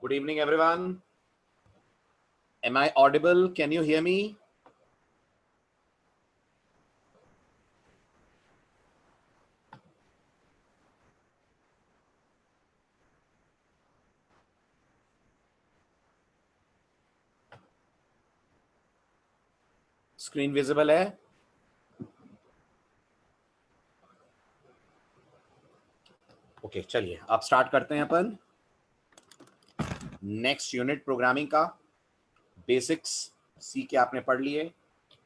Good evening, everyone. Am I audible? Can you hear me? Screen visible है? Okay, चलिए अब start करते हैं अपन नेक्स्ट यूनिट प्रोग्रामिंग का। बेसिक्स सीख के आपने पढ़ लिए,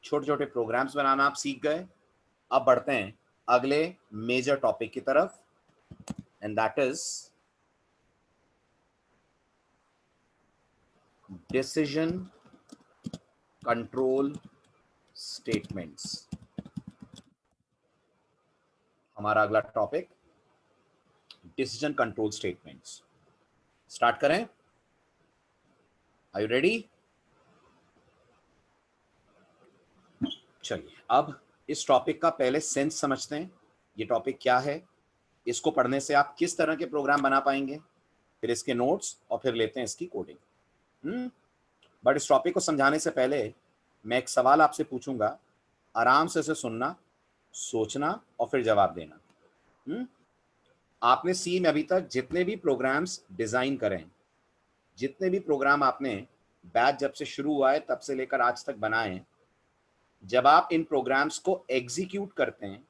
छोटे छोटे प्रोग्राम्स बनाना आप सीख गए। अब बढ़ते हैं अगले मेजर टॉपिक की तरफ, and that is decision control statements. हमारा अगला topic decision control statements. Start करें? Are you ready? चलिए अब इस टॉपिक का पहले सेंस समझते हैं। ये टॉपिक क्या है, इसको पढ़ने से आप किस तरह के प्रोग्राम बना पाएंगे, फिर इसके नोट्स और फिर लेते हैं इसकी कोडिंग। बट इस टॉपिक को समझाने से पहले मैं एक सवाल आपसे पूछूंगा, आराम से इसे सुनना, सोचना और फिर जवाब देना। आपने सी में अभी तक जितने भी प्रोग्राम्स डिजाइन करें, जितने भी प्रोग्राम आपने बैच जब से शुरू हुआ है तब से लेकर आज तक बनाए, जब आप इन प्रोग्राम्स को एग्जीक्यूट करते हैं,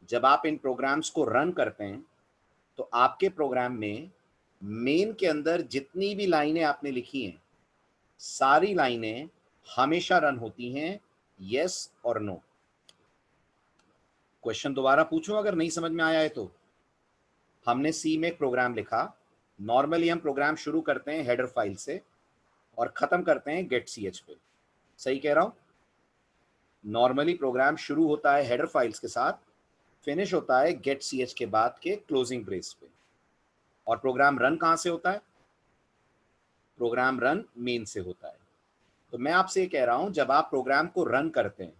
जब आप इन प्रोग्राम्स को रन करते हैं, तो आपके प्रोग्राम में मेन के अंदर जितनी भी लाइनें आपने लिखी हैं, सारी लाइनें हमेशा रन होती हैं, यस और नो। क्वेश्चन दोबारा पूछूं अगर नहीं समझ में आया है तो। हमने सी में एक प्रोग्राम लिखा। नॉर्मली हम प्रोग्राम शुरू करते हैं हेडर फाइल से और खत्म करते हैं गेट सी एच पे। सही कह रहा हूं? नॉर्मली प्रोग्राम शुरू होता है हेडर फाइल्स के साथ, फिनिश होता है गेट सी एच के बाद के क्लोजिंग ब्रेस पे। और प्रोग्राम रन कहां से होता है? प्रोग्राम रन मेन से होता है। तो मैं आपसे ये कह रहा हूं, जब आप प्रोग्राम को रन करते हैं,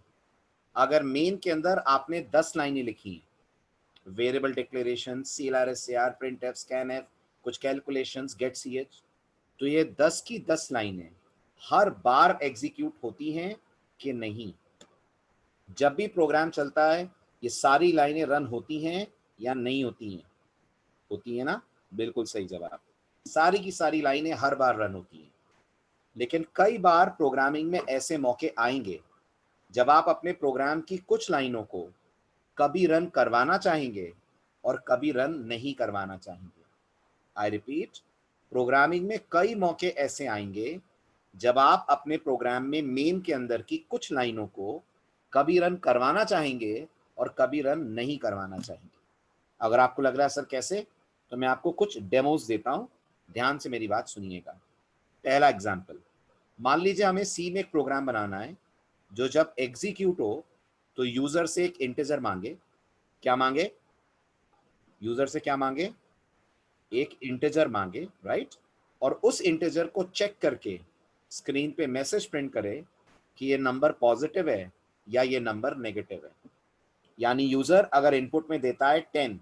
अगर मेन के अंदर आपने 10 लाइनें लिखी हैं, variable declaration, CLR, SAR, printf, scanf, कुछ कैलकुलेशंस, गेट सी एच, तो ये 10 की 10 लाइनें हर बार एग्जीक्यूट होती हैं कि नहीं? जब भी प्रोग्राम चलता है ये सारी लाइनें रन होती हैं या नहीं होती हैं? होती है ना? बिल्कुल सही जवाब। सारी की सारी लाइनें हर बार रन होती हैं। लेकिन कई बार प्रोग्रामिंग में ऐसे मौके आएंगे जब आप अपने प्रोग्राम की कुछ लाइनों को कभी रन करवाना चाहेंगे और कभी रन नहीं करवाना चाहेंगे। आई रिपीट, प्रोग्रामिंग में कई मौके ऐसे आएंगे जब आप अपने प्रोग्राम में मेन के अंदर की कुछ लाइनों को कभी रन करवाना चाहेंगे और कभी रन नहीं करवाना चाहेंगे। अगर आपको लग रहा है सर कैसे, तो मैं आपको कुछ डेमोज देता हूं, ध्यान से मेरी बात सुनिएगा। पहला एग्जाम्पल, मान लीजिए हमें सी में एक प्रोग्राम बनाना है जो जब एग्जीक्यूट हो तो यूजर से एक इंटीजर मांगे। क्या मांगे? यूजर से क्या मांगे? एक इंटीजर मांगे, राइट? और उस इंटीजर को चेक करके स्क्रीन पे मैसेज प्रिंट करे कि ये नंबर पॉजिटिव है या ये नंबर नेगेटिव है। यानी यूजर अगर इनपुट में देता है 10,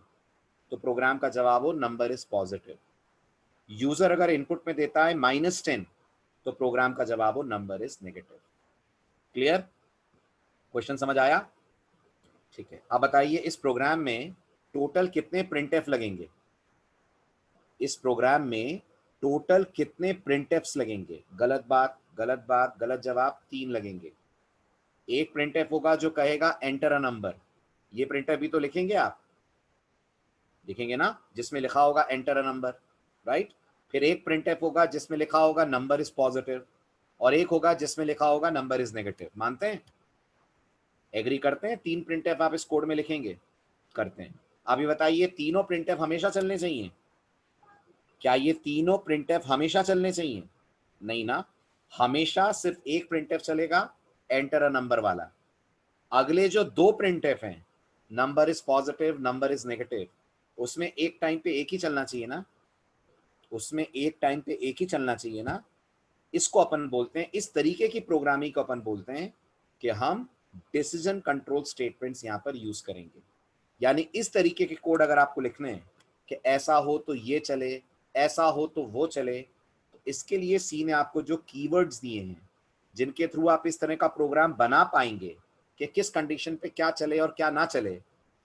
तो प्रोग्राम का जवाब हो नंबर इज पॉजिटिव। यूजर अगर इनपुट में देता है -10, तो प्रोग्राम का जवाब हो number is negative. Clear? Question समझ आया? ठीक है, अब बताइए इस प्रोग्राम में टोटल कितने प्रिंटफ लगेंगे? इस प्रोग्राम में टोटल कितने प्रिंटफ्स लगेंगे? गलत बात, गलत बात, गलत जवाब। 3 लगेंगे। एक प्रिंटफ होगा जो कहेगा एंटर अ नंबर, ये प्रिंटफ भी तो लिखेंगे आप, लिखेंगे ना, जिसमें लिखा होगा एंटर अ नंबर, राइट? फिर एक प्रिंटफ होगा जिसमें लिखा होगा नंबर इज पॉजिटिव, और एक होगा जिसमें लिखा होगा नंबर इज नेगेटिव। मानते हैं? एग्री करते हैं? 3 प्रिंटफ आप इस कोड में लिखेंगे? करते हैं। अभी बताइए, तीनों प्रिंटफ हमेशा चलने चाहिए? क्या ये तीनों प्रिंटफ हमेशा चलने चाहिए? नहीं ना, हमेशा सिर्फ एक प्रिंटफ चलेगा, एंटर अ नंबर वाला। अगले जो 2 प्रिंटफ हैं, number is positive, number is negative, उसमें एक टाइम पे एक ही चलना चाहिए ना? उसमें एक टाइम पे एक ही चलना चाहिए ना? इसको अपन बोलते हैं, इस तरीके की प्रोग्रामिंग को अपन बोलते हैं कि हम डिसीजन कंट्रोल स्टेटमेंट्स यहां पर यूज करेंगे। यानी इस तरीके के कोड अगर आपको लिखने हैं कि ऐसा हो तो ये चले, ऐसा हो तो वो चले, तो इसके लिए सी ने आपको जो कीवर्ड्स दिए हैं जिनके थ्रू आप इस तरह का प्रोग्राम बना पाएंगे कि किस कंडीशन पे क्या चले और क्या ना चले,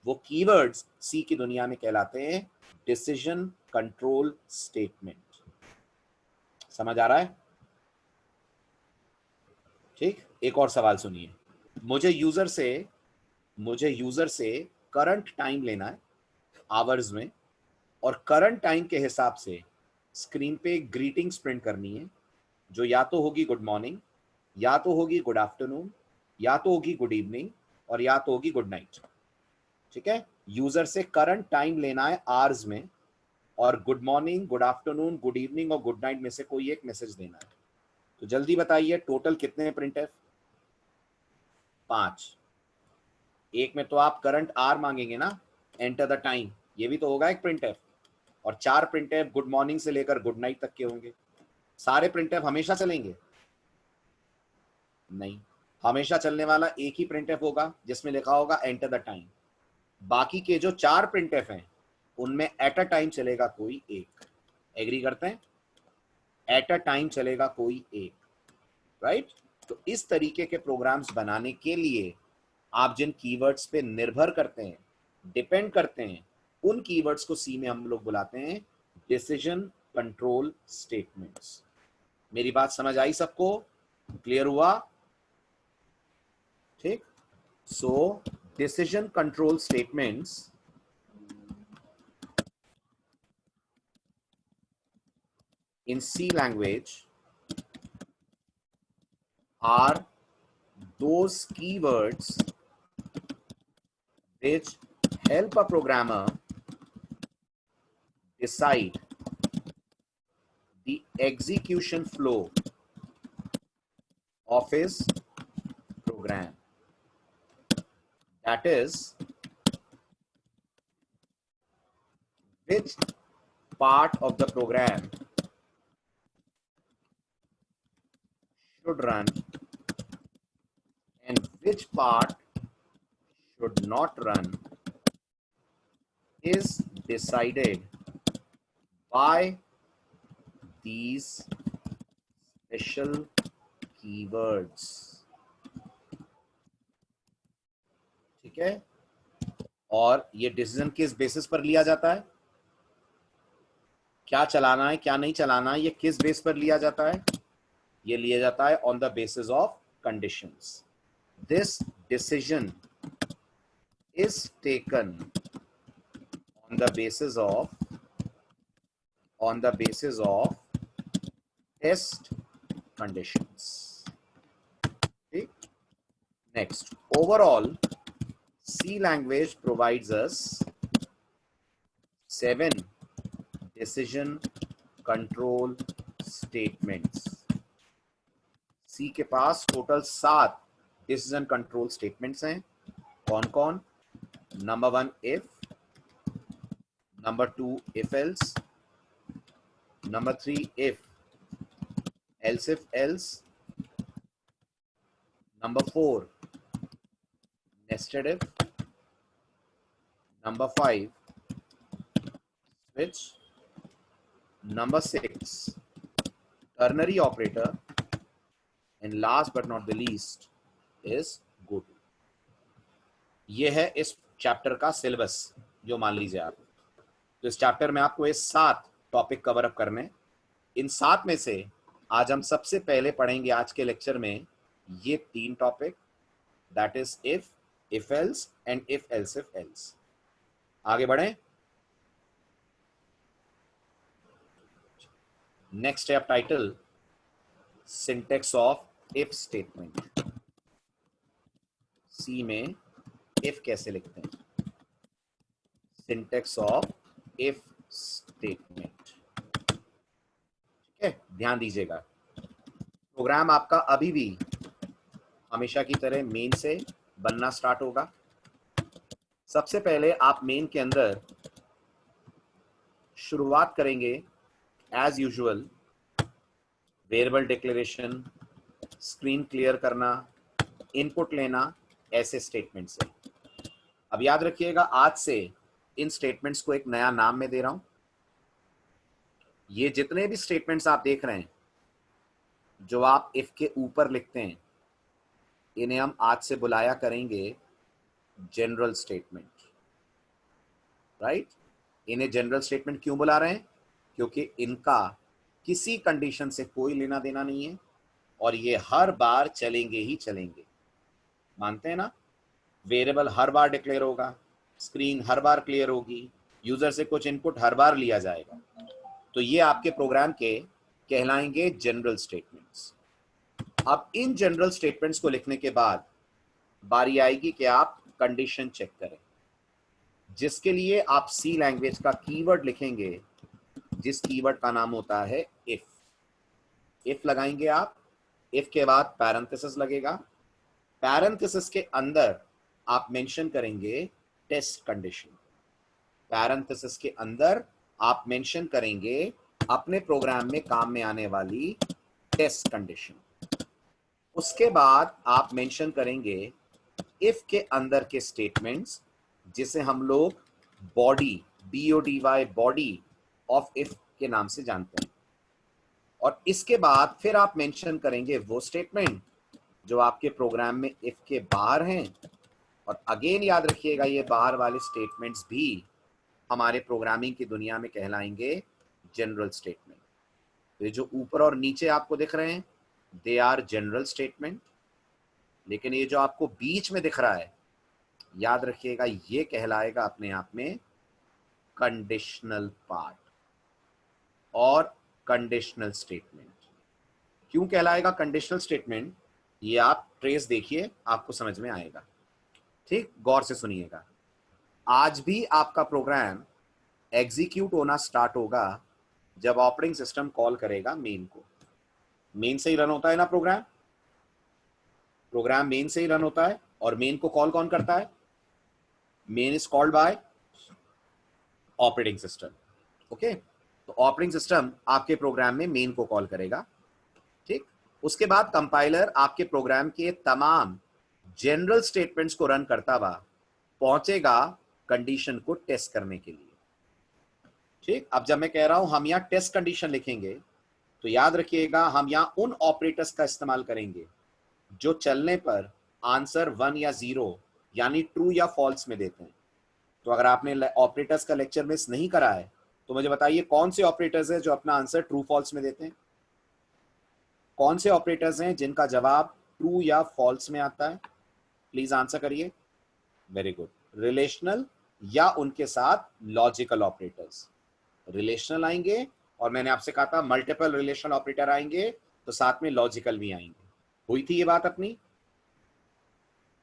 वो कीवर्ड्स सी की दुनिया में कहलाते हैं डिसीजन कंट्रोल स्टेटमेंट। समझ आ रहा है? ठीक, एक और सवाल सुनिए। मुझे यूजर से करंट टाइम लेना है आवर्स में, और करंट टाइम के हिसाब से स्क्रीन पे एक ग्रीटिंग्स प्रिंट करनी है जो या तो होगी गुड मॉर्निंग, या तो होगी गुड आफ्टरनून, या तो होगी गुड इवनिंग, और या तो होगी गुड नाइट। ठीक है, यूजर से करंट टाइम लेना है आवर्स में, और good morning, good afternoon, good evening और गुड नाइट में से कोई एक मैसेज देना है। तो जल्दी बताइए टोटल कितने प्रिंट है? 5। एक में तो आप करंट आर मांगेंगे ना, एंटर द टाइम, ये भी तो होगा एक प्रिंट है। और 4 प्रिंट है गुड मॉर्निंग से लेकर गुड नाइट तक के होंगे। सारे प्रिंट हमेशा चलेंगे? नहीं, हमेशा चलने वाला एक ही प्रिंट होगा जिसमें लिखा होगा एंटर द टाइम। बाकी के जो 4 प्रिंट हैं उनमें एट अ टाइम चलेगा कोई एक। एग्री करते हैं? एट अ टाइम चलेगा कोई एक, राइट? तो इस तरीके के प्रोग्राम्स बनाने के लिए आप जिन कीवर्ड्स पे निर्भर करते हैं, डिपेंड करते हैं, उन कीवर्ड्स को सी में हम लोग बुलाते हैं डिसीजन कंट्रोल स्टेटमेंट्स। मेरी बात समझ आई सबको? क्लियर हुआ? ठीक, so decision control statements in C language are those keywords which help a programmer decide the execution flow of his program. That is, which part of the program should run and which part should not run is decided by these special keywords. ठीक है, और ये decision किस basis पर लिया जाता है? क्या चलाना है क्या नहीं चलाना है, ये किस बेस पर लिया जाता है? ये लिया जाता है on the basis of conditions. This decision is taken on the basis of test conditions. ठीक, next, overall C language provides us 7 decision control statements. C के पास टोटल 7 डिसीजन कंट्रोल स्टेटमेंट्स हैं। कौन कौन? Number 1 if, number 2 if else, number 3 if else, number 4 nested if, number 5 switch, number 6 ternary operator, and last but not the least is go to। ये है इस chapter का syllabus जो मान लीजिए आप। तो इस चैप्टर में आपको ये 7 टॉपिक कवर अप करने। इन 7 में से आज हम सबसे पहले पढ़ेंगे आज के लेक्चर में ये 3 topic, that is if else and if else. आगे बढ़ें। नेक्स्ट है title syntax of if statement. C में इफ कैसे लिखते हैं? Syntax of if statement. ठीक है, ध्यान दीजिएगा। प्रोग्राम आपका अभी भी हमेशा की तरह मेन से बनना स्टार्ट होगा। सबसे पहले आप मेन के अंदर शुरुआत करेंगे as usual variable declaration, screen clear करना, इनपुट लेना, ऐसे स्टेटमेंट से। अब याद रखिएगा आज से इन स्टेटमेंट्स को एक नया नाम में दे रहा हूं। ये जितने भी स्टेटमेंट्स आप देख रहे हैं जो आप इफ के ऊपर लिखते हैं, इन्हें हम आज से बुलाया करेंगे जनरल स्टेटमेंट, राइट। इन्हें जनरल स्टेटमेंट क्यों बुला रहे हैं? क्योंकि इनका किसी कंडीशन से कोई लेना देना नहीं है और ये हर बार चलेंगे ही चलेंगे। मानते हैं ना? वेरिएबल हर बार डिक्लेयर होगा, स्क्रीन हर बार क्लियर होगी, यूजर से कुछ इनपुट हर बार लिया जाएगा। तो ये आपके प्रोग्राम के कहलाएंगे जनरल स्टेटमेंट्स। अब इन जनरल स्टेटमेंट्स को लिखने के बाद बारी आएगी कि आप कंडीशन चेक करें, जिसके लिए आप सी लैंग्वेज का कीवर्ड लिखेंगे, जिस कीवर्ड का नाम होता है इफ। इफ लगाएंगे आप, इफ के बाद पैरेंथेसिस लगेगा, पैरेंथेसिस के अंदर आप मेंशन करेंगे टेस्ट कंडीशन, पैरेंथेसिस के अंदर आप मेंशन करेंगे अपने प्रोग्राम में काम में आने वाली टेस्ट कंडीशन। उसके बाद आप मेंशन करेंगे इफ के अंदर के स्टेटमेंट्स, जिसे हम लोग body, BODY, body of if के नाम से जानते हैं। और इसके बाद फिर आप मेंशन करेंगे वो स्टेटमेंट जो आपके प्रोग्राम में इफ के बाहर हैं। और अगेन याद रखिएगा, ये बाहर वाले स्टेटमेंट्स भी हमारे प्रोग्रामिंग की दुनिया में कहलाएंगे जनरल स्टेटमेंट। तो ये जो ऊपर और नीचे आपको दिख रहे हैं, दे आर जनरल स्टेटमेंट। लेकिन ये जो आपको बीच में दिख रहा है, याद रखिएगा, ये कहलाएगा अपने आप में कंडीशनल पार्ट और कंडीशनल स्टेटमेंट। क्यों कहलाएगा कंडीशनल स्टेटमेंट? ये आप ट्रेस देखिए, आपको समझ में आएगा। ठीक, गौर से सुनिएगा। आज भी आपका प्रोग्राम एग्जीक्यूट होना स्टार्ट होगा जब ऑपरेटिंग सिस्टम कॉल करेगा मेन को। मेन से ही रन होता है ना प्रोग्राम, प्रोग्राम मेन से ही रन होता है। और मेन को कॉल कौन करता है? Main is called by operating system. Okay, तो ऑपरेटिंग सिस्टम आपके प्रोग्राम में मेन को कॉल करेगा। ठीक, उसके बाद कंपाइलर आपके प्रोग्राम के तमाम जनरल स्टेटमेंट्स को रन करता हुआ पहुंचेगा कंडीशन को टेस्ट करने के लिए। ठीक, अब जब मैं कह रहा हूं हम यहां टेस्ट कंडीशन लिखेंगे, तो याद रखिएगा हम यहां उन ऑपरेटर्स का इस्तेमाल करेंगे जो चलने पर आंसर 1 या 0 यानी ट्रू या फॉल्स में देते हैं। तो अगर आपने ऑपरेटर्स का लेक्चर मिस नहीं करा है तो मुझे बताइए कौन से ऑपरेटर्स हैं जो अपना आंसर ट्रू फॉल्स में देते हैं? कौन से ऑपरेटर्स हैं जिनका जवाब ट्रू या फॉल्स में आता है? प्लीज आंसर करिए। Very good. रिलेशनल या उनके साथ लॉजिकल ऑपरेटर्स। रिलेशनल आएंगे और मैंने आपसे कहा था मल्टीपल रिलेशनल ऑपरेटर आएंगे तो साथ में लॉजिकल भी आएंगे। हुई थी ये बात अपनी,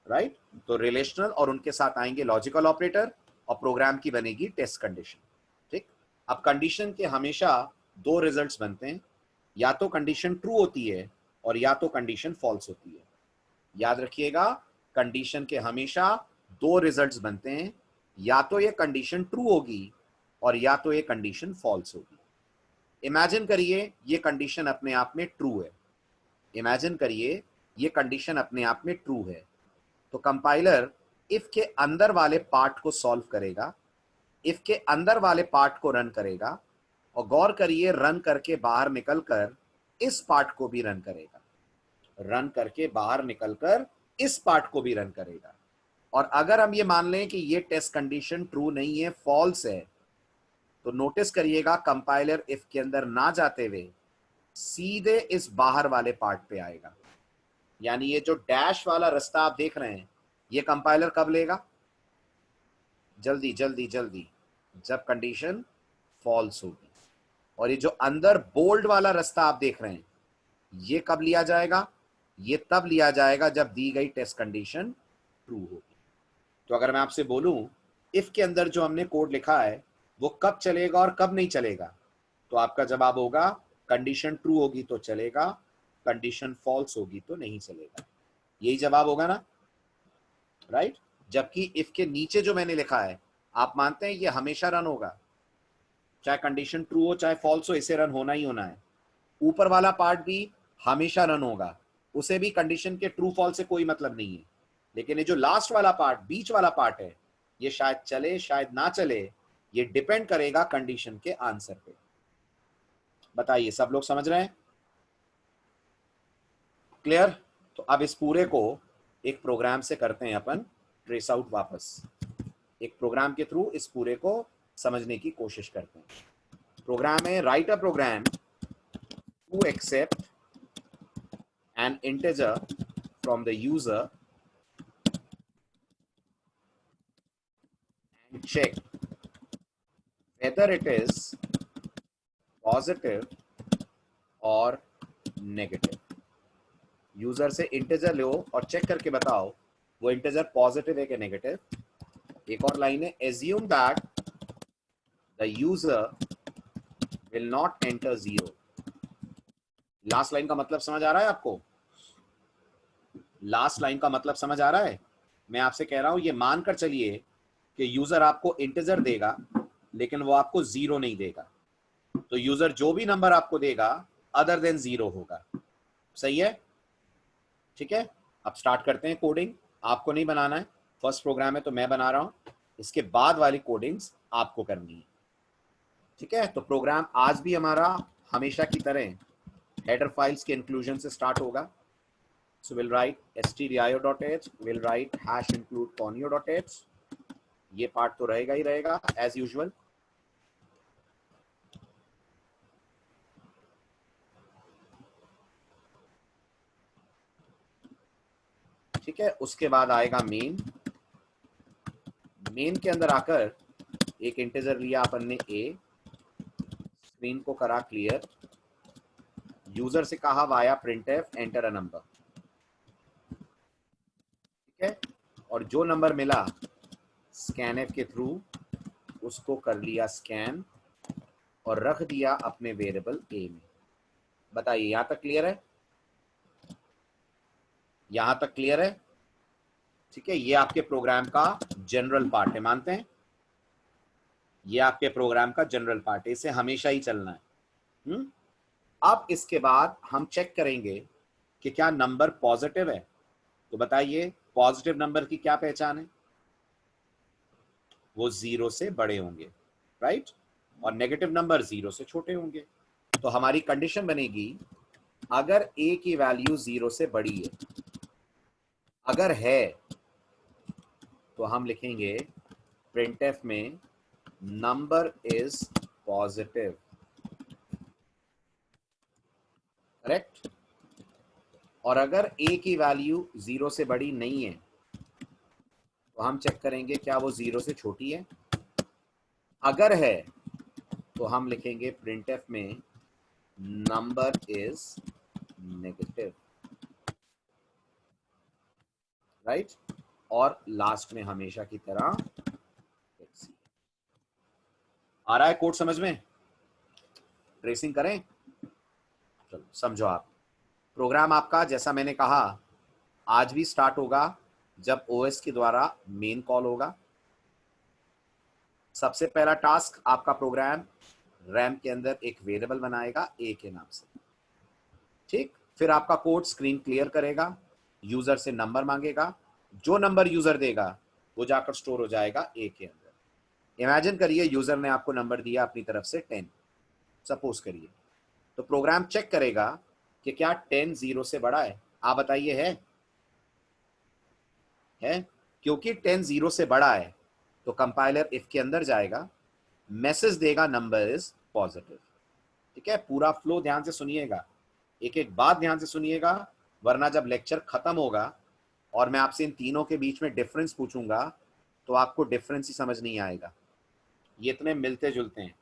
राइट? तो रिलेशनल और उनके साथ आएंगे लॉजिकल ऑपरेटर और प्रोग्राम की बनेगी टेस्ट कंडीशन। ठीक, अब कंडीशन के हमेशा दो रिजल्ट्स बनते हैं, या तो कंडीशन ट्रू होती है और या तो कंडीशन फॉल्स होती है। याद रखिएगा, कंडीशन के हमेशा दो रिजल्ट्स बनते हैं, या तो ये कंडीशन ट्रू होगी और या तो ये कंडीशन फॉल्स होगी। इमेजिन करिए ये कंडीशन अपने आप में ट्रू है, इमेजिन करिए ये कंडीशन अपने आप में ट्रू है, तो कंपाइलर इफ के अंदर वाले पार्ट को सॉल्व करेगा, इफ के अंदर वाले पार्ट को रन करेगा और गौर करिए रन करके बाहर निकलकर इस पार्ट को भी रन करेगा, रन करके बाहर निकलकर इस पार्ट को भी रन करेगा। और अगर हम ये मान लें कि ये टेस्ट कंडीशन ट्रू नहीं है, फॉल्स है, तो नोटिस करिएगा कंपाइलर इफ के अंदर ना जाते हुए सीधे इस बाहर वाले पार्ट पे आएगा। यानी ये जो डैश वाला रास्ता आप देख रहे हैं, ये कंपाइलर कब लेगा? जल्दी जल्दी जल्दी, जब कंडीशन फॉल्स होगी। और ये जो अंदर बोल्ड वाला रास्ता आप देख रहे हैं, ये कब लिया जाएगा? ये तब लिया जाएगा जब दी गई टेस्ट कंडीशन ट्रू होगी। तो अगर मैं आपसे बोलूं इफ के अंदर जो हमने कोड लिखा है वो कब चलेगा और कब नहीं चलेगा, तो आपका जवाब होगा कंडीशन ट्रू होगी तो चलेगा, कंडीशन फॉल्स होगी तो नहीं चलेगा। यही जवाब होगा ना, राइट? जबकि इफ के नीचे जो मैंने लिखा है, आप मानते हैं ये हमेशा रन होगा, चाहे कंडीशन ट्रू हो चाहे फॉल्स हो, इसे रन होना ही होना है। ऊपर वाला पार्ट भी हमेशा रन होगा, उसे भी कंडीशन के ट्रू फॉल्स से कोई मतलब नहीं है। लेकिन ये जो लास्ट वाला पार्ट, बीच वाला पार्ट है, ये शायद चले शायद ना चले, ये डिपेंड करेगा कंडीशन के आंसर पे। बताइए सब लोग समझ रहे हैं? क्लियर? तो अब इस पूरे को एक प्रोग्राम से करते हैं अपन ट्रेस आउट वापस, एक प्रोग्राम के थ्रू इस पूरे को समझने की कोशिश करते हैं। प्रोग्राम है write a program to accept an integer from the user and check whether it is positive और नेगेटिव। यूजर से इंटीजर लो और चेक करके बताओ वो इंटीजर पॉजिटिव है कि नेगेटिव। एक और लाइन है, assume that the user will not enter zero. Last line का मतलब समझ आ रहा है आपको? लास्ट लाइन का मतलब समझ आ रहा है? मैं आपसे कह रहा हूं ये मानकर चलिए कि यूजर आपको इंटीजर देगा लेकिन वो आपको जीरो नहीं देगा, तो यूजर जो भी नंबर आपको देगा अदर देन जीरो होगा। सही है? ठीक है, अब स्टार्ट करते हैं कोडिंग। आपको नहीं बनाना है, फर्स्ट प्रोग्राम है तो मैं बना रहा हूं, इसके बाद वाली कोडिंग्स आपको करनी है। ठीक है, तो प्रोग्राम आज भी हमारा हमेशा की तरह हेडर फाइल्स के इंक्लूजन से स्टार्ट होगा। So we'll write stdio.h, we'll write hash include conio.h, ये पार्ट तो रहेगा ही रहेगा एज यूजुअल। ठीक है, उसके बाद आएगा मेन। मेन के अंदर आकर एक इंटीजर लिया अपन ने a, स्क्रीन को करा क्लियर, यूजर से कहा via printf enter a number. ठीक है, और जो नंबर मिला scanf के थ्रू उसको कर लिया स्कैन और रख दिया अपने वेरिएबल a में। बताइए यहां तक क्लियर है? यहां तक क्लियर है? ठीक है, ये आपके प्रोग्राम का जनरल पार्ट है, मानते हैं? ये आपके प्रोग्राम का जनरल पार्ट है, इसे हमेशा ही चलना है। अब इसके बाद हम चेक करेंगे कि क्या नंबर पॉजिटिव है। तो बताइए पॉजिटिव नंबर की क्या पहचान है? वो जीरो से बड़े होंगे, राइट? और नेगेटिव नंबर जीरो से छोटे होंगे। तो हमारी कंडीशन बनेगी अगर a की वैल्यू जीरो से बड़ी है, अगर है तो हम लिखेंगे printf में नंबर इज पॉजिटिव। करेक्ट? और अगर a की वैल्यू जीरो से बड़ी नहीं है तो हम चेक करेंगे क्या वो जीरो से छोटी है। अगर है तो हम लिखेंगे printf में नंबर इज नेगेटिव, राइट? और लास्ट में हमेशा की तरह आ रहा है कोड समझ में? ट्रेसिंग करें? चलो समझो आप। प्रोग्राम आपका जैसा मैंने कहा आज भी स्टार्ट होगा जब ओएस के द्वारा मेन कॉल होगा। सबसे पहला टास्क आपका प्रोग्राम रैम के अंदर एक वेरिएबल बनाएगा a के नाम से। ठीक, फिर आपका कोड स्क्रीन क्लियर करेगा, यूजर से नंबर मांगेगा, जो नंबर यूजर देगा वो जाकर स्टोर हो जाएगा a के अंदर। इमेजिन करिए यूजर ने आपको नंबर दिया अपनी तरफ से 10, सपोज करिए, तो प्रोग्राम चेक करेगा कि क्या 10 जीरो से बड़ा है। आप बताइए है? क्योंकि 10 जीरो से बड़ा है तो कंपाइलर इफ के अंदर जाएगा, मैसेज देगा नंबर इज पॉजिटिव। ठीक है, पूरा फ्लो ध्यान से सुनिएगा, एक एक बात ध्यान से सुनिएगा, वरना जब लेक्चर खत्म होगा और मैं आपसे इन तीनों के बीच में डिफरेंस पूछूंगा तो आपको डिफरेंस ही समझ नहीं आएगा। ये इतने मिलते जुलते हैं,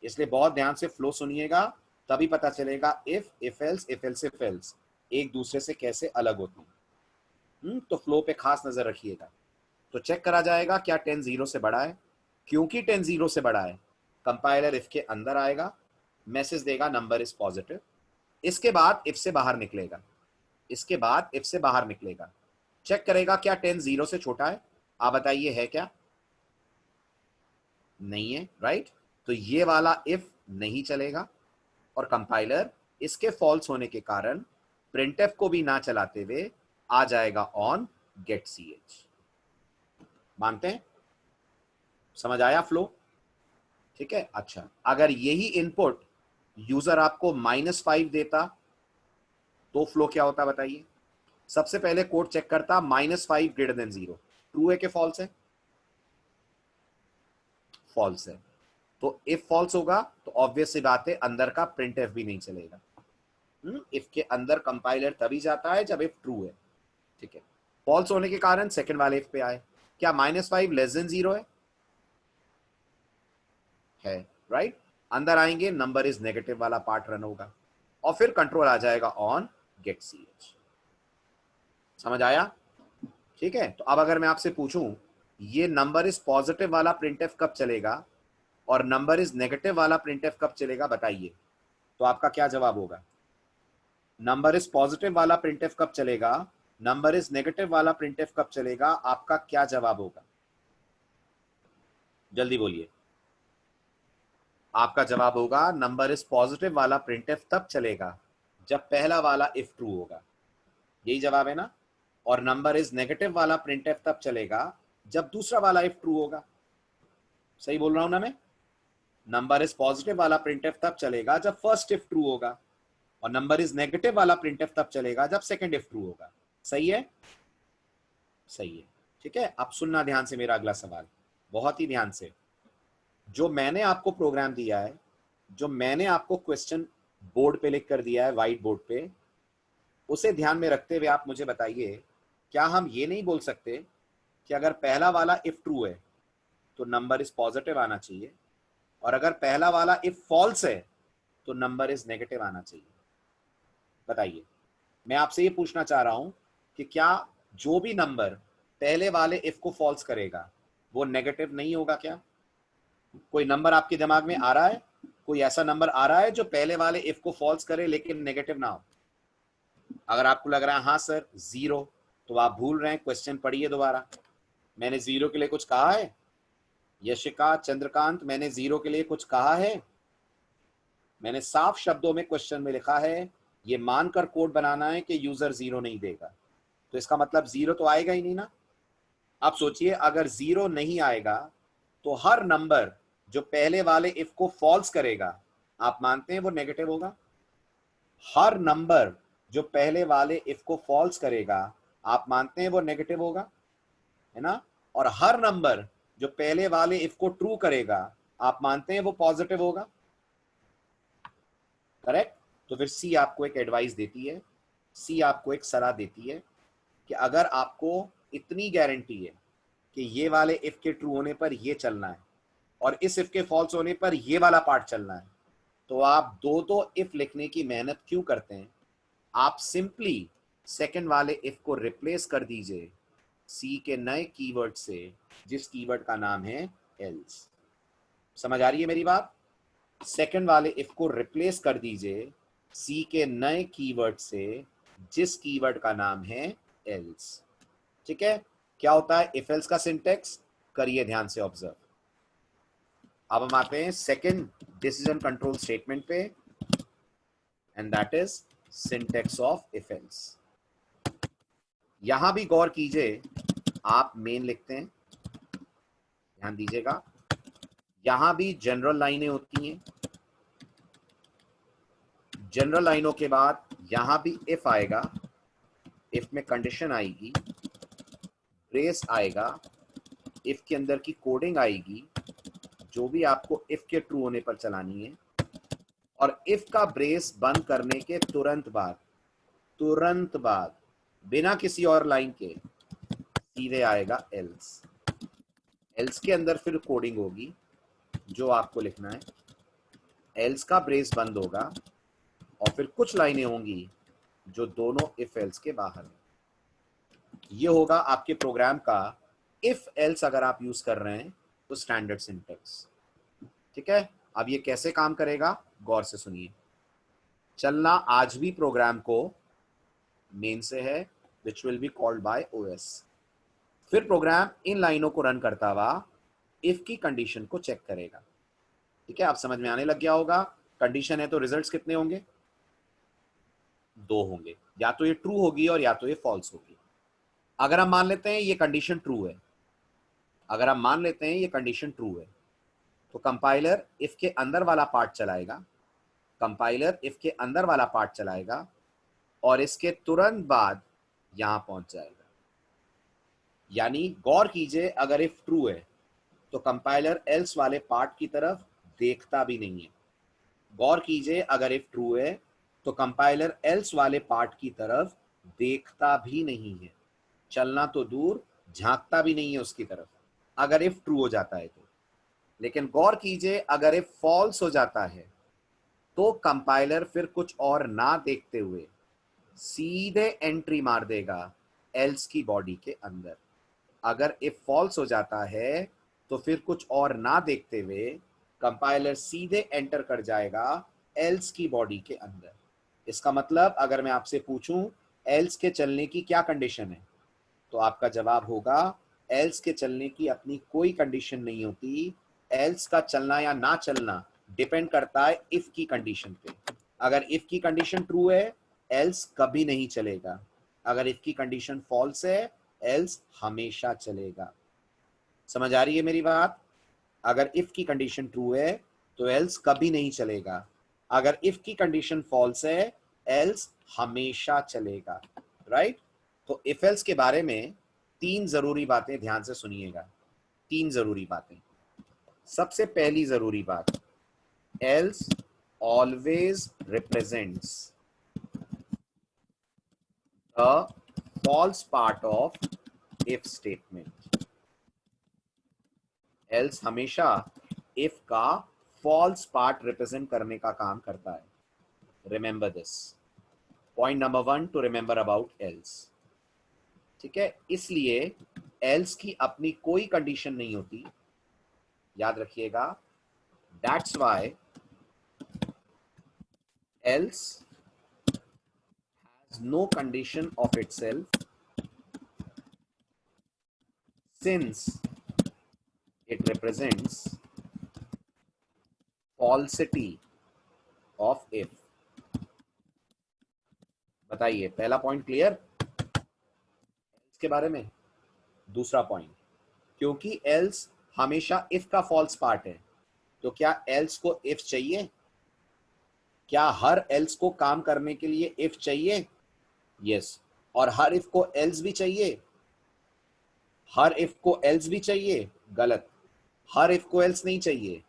इसलिए बहुत ध्यान से फ्लो सुनिएगा, तभी पता चलेगा इफ एल्स इफ एल्स एक दूसरे से कैसे अलग होते हैं। तो फ्लो पे खास नजर रखिएगा। तो चेक करा जाएगा क्या 10 जीरो से बड़ा है। क्योंकि 10 जीरो से बड़ा है कंपाइलर इफ के अंदर आएगा, मैसेज देगा नंबर इज पॉजिटिव। इसके बाद इफ से बाहर निकलेगा, इसके बाद इफ से बाहर निकलेगा, चेक करेगा क्या 10 जीरो से छोटा है। आप बताइए है क्या? नहीं है, राइट? तो ये वाला इफ नहीं चलेगा और कंपाइलर इसके फॉल्स होने के कारण प्रिंटफ को भी ना चलाते हुए आ जाएगा ऑन गेट ch। मानते हैं? समझ आया फ्लो? ठीक है, अच्छा अगर यही इनपुट यूजर आपको -5 देता तो फ्लो क्या होता बताइए? सबसे पहले कोड चेक करता -5 ग्रेटर देन 0, ट्रू है कि फॉल्स है? फॉल्स है। तो इफ फॉल्स होगा तो ऑब्वियस सी बात है अंदर का प्रिंट एफ भी नहीं चलेगा। इफ के अंदर कंपाइलर तभी जाता है जब इफ ट्रू है। ठीक है, फॉल्स होने के कारण सेकंड वाले इफ पे आए। क्या -5 लेस देन 0 है? राइट, अंदर आएंगे, नंबर इज नेगेटिव वाला पार्ट रन होगा और फिर कंट्रोल आ जाएगा ऑन गेट ch। समझ आया? ठीक है, तो अब अगर मैं आपसे पूछूं ये नंबर इज पॉजिटिव वाला प्रिंटफ कब चलेगा और नंबर इज नेगेटिव वाला प्रिंटफ कब चलेगा, बताइए। तो आपका क्या जवाब होगा? नंबर इज पॉजिटिव वाला प्रिंटफ कब चलेगा, नंबर इज नेगेटिव वाला प्रिंटफ कब चलेगा, आपका क्या जवाब होगा? जल्दी बोलिए। आपका जवाब होगा नंबर इज पॉजिटिव वाला प्रिंटफ तब चलेगा जब पहला वाला इफ ट्रू होगा। यही जवाब है ना? और नंबर इज नेगेटिव वाला प्रिंटफ तब चलेगा जब दूसरा वाला इफ ट्रू होगा। सही बोल रहा हूं ना मैं? नंबर इज पॉजिटिव वाला प्रिंटफ तब चलेगा जब फर्स्ट इफ ट्रू होगा और नंबर इज नेगेटिव वाला प्रिंटफ तब चलेगा जब सेकंड इफ ट्रू होगा। सही है? सही है। ठीक है, अब सुनना ध्यान से मेरा अगला सवाल, बहुत ही ध्यान से। जो मैंने आपको प्रोग्राम दिया है, जो मैंने आपको क्वेश्चन बोर्ड पे लिख कर दिया है, व्हाइट बोर्ड पे, उसे ध्यान में रखते हुए आप मुझे बताइए, क्या हम ये नहीं बोल सकते कि अगर पहला वाला इफ ट्रू है तो नंबर इज पॉजिटिव आना चाहिए और अगर पहला वाला इफ फॉल्स है तो नंबर इज नेगेटिव आना चाहिए? बताइए। मैं आपसे ये पूछना चाह रहा हूं कि क्या जो भी नंबर पहले वाले इफ को फॉल्स करेगा वो नेगेटिव नहीं होगा? क्या कोई नंबर आपके दिमाग में आ रहा है, कोई ऐसा नंबर आ रहा है जो पहले वाले इफ को फॉल्स करे लेकिन नेगेटिव ना हो? अगर आपको लग रहा है हाँ सर 0, तो आप भूल रहे हैं, क्वेश्चन पढ़िए दोबारा। मैंने 0 के लिए कुछ कहा है? यशिका, चंद्रकांत, मैंने 0 के लिए कुछ कहा है? मैंने साफ शब्दों में क्वेश्चन में लिखा है ये मानकर कोड बनाना है कि यूजर 0 नहीं देगा, तो इसका मतलब 0 तो आएगा ही नहीं ना। अब सोचिए अगर 0 नहीं आएगा तो हर नंबर जो पहले वाले इफ को फॉल्स करेगा, आप मानते हैं वो नेगेटिव होगा? हर नंबर जो पहले वाले इफ को फॉल्स करेगा, आप मानते हैं वो नेगेटिव होगा, है ना? और हर नंबर जो पहले वाले इफ को ट्रू करेगा, आप मानते हैं वो पॉजिटिव होगा। करेक्ट? तो फिर सी आपको एक एडवाइस देती है, सी आपको एक सलाह देती है कि अगर आपको इतनी गारंटी है कि ये वाले इफ के ट्रू होने पर ये चलना है और इस इफ के फॉल्स होने पर ये वाला पार्ट चलना है, तो आप दो इफ लिखने की मेहनत क्यों करते हैं? आप सिंपली सेकंड वाले इफ को रिप्लेस कर दीजिए सी के नए कीवर्ड से, जिस कीवर्ड का नाम है एल्स। समझ आ रही है मेरी बात? सेकंड वाले इफ को रिप्लेस कर दीजिए सी के नए कीवर्ड से, जिस कीवर्ड का नाम है एल्स। ठीक है, क्या होता है इफ एल्स का सिंटेक्स? करिए ध्यान से ऑब्जर्व। अब हम आते हैं सेकंड डिसीजन कंट्रोल स्टेटमेंट पे, and that is syntax of if else. यहां भी गौर कीजिए, आप मेन लिखते हैं, ध्यान दीजिएगा, यहां भी जनरल लाइनें होती हैं। जनरल लाइनों के बाद यहां भी इफ आएगा, इफ में कंडीशन आएगी, ब्रेस आएगा, इफ के अंदर की कोडिंग आएगी जो भी आपको इफ के ट्रू होने पर चलानी है, और इफ का ब्रेस बंद करने के तुरंत बाद बिना किसी और लाइन के सीधे आएगा एल्स। एल्स के अंदर फिर कोडिंग होगी जो आपको लिखना है, एल्स का ब्रेस बंद होगा और फिर कुछ लाइनें होंगी जो दोनों इफ एल्स के बाहर है। ये होगा आपके प्रोग्राम का इफ एल्स अगर आप यूज कर रहे हैं तो स्टैंडर्ड सिंटेक्स। ठीक है, अब ये कैसे काम करेगा गौर से सुनिए। चलना आज भी प्रोग्राम को मेन से है, which will be called by OS. फिर प्रोग्राम इन लाइनों को रन करता हुआ इफ की कंडीशन को चेक करेगा। ठीक है, आप समझ में आने लग गया होगा। कंडीशन है तो रिजल्ट्स कितने होंगे? 2 होंगे, या तो ये ट्रू होगी और या तो ये फॉल्स होगी। अगर हम मान लेते हैं ये कंडीशन ट्रू है, अगर हम मान लेते हैं ये कंडीशन ट्रू है, तो कंपाइलर इफ के अंदर वाला पार्ट चलाएगा, कंपाइलर इफ के अंदर वाला पार्ट चलाएगा और इसके तुरंत बाद यहां पहुंच जाएगा। यानी गौर कीजिए, अगर इफ ट्रू है तो कंपाइलर एल्स वाले पार्ट की तरफ देखता भी नहीं है। गौर कीजिए, अगर इफ ट्रू है तो कंपाइलर एल्स वाले पार्ट की तरफ देखता भी नहीं है, चलना तो दूर झांकता भी नहीं है उसकी तरफ, अगर इफ ट्रू हो जाता है तो। लेकिन गौर कीजिए, अगर इफ फॉल्स हो जाता है तो कंपाइलर फिर कुछ और ना देखते हुए सीधे एंट्री मार देगा एल्स की बॉडी के अंदर। अगर इफ फॉल्स हो जाता है तो फिर कुछ और ना देखते हुए कंपाइलर सीधे एंटर कर जाएगा एल्स की बॉडी के अंदर। इसका मतलब अगर मैं आपसे पूछूं एल्स के चलने की क्या कंडीशन है, तो आपका जवाब होगा एल्स के चलने की अपनी कोई कंडीशन नहीं होती। एल्स का चलना या ना चलना डिपेंड करता है इफ की कंडीशन पे। अगर इफ की कंडीशन ट्रू है एल्स कभी नहीं चलेगा, अगर इफ की कंडीशन फॉल्स है एल्स हमेशा चलेगा। समझ आ रही है मेरी बात? अगर इफ की कंडीशन ट्रू है तो एल्स कभी नहीं चलेगा, अगर इफ की कंडीशन फॉल्स है एल्स हमेशा चलेगा। राइट? तो इफ एल्स के बारे में तीन जरूरी बातें ध्यान से सुनिएगा, तीन जरूरी बातें। सबसे पहली जरूरी बात, else always represents the false part of if statement. Else हमेशा इफ का फॉल्स पार्ट रिप्रेजेंट करने का काम करता है। Remember this, point number 1 to remember about else. ठीक है, इसलिए एल्स की अपनी कोई कंडीशन नहीं होती, याद रखिएगा। That's why else has no condition of itself since it represents falsity of if. बताइए, पहला पॉइंट क्लियर इसके बारे में। दूसरा पॉइंट, क्योंकि एल्स हमेशा इफ का फॉल्स पार्ट है तो क्या एल्स को इफ चाहिए? क्या हर एल्स को काम करने के लिए इफ चाहिए? यस। और हर इफ को एल्स भी चाहिए? हर इफ को एल्स भी चाहिए? गलत, हर इफ को एल्स नहीं चाहिए,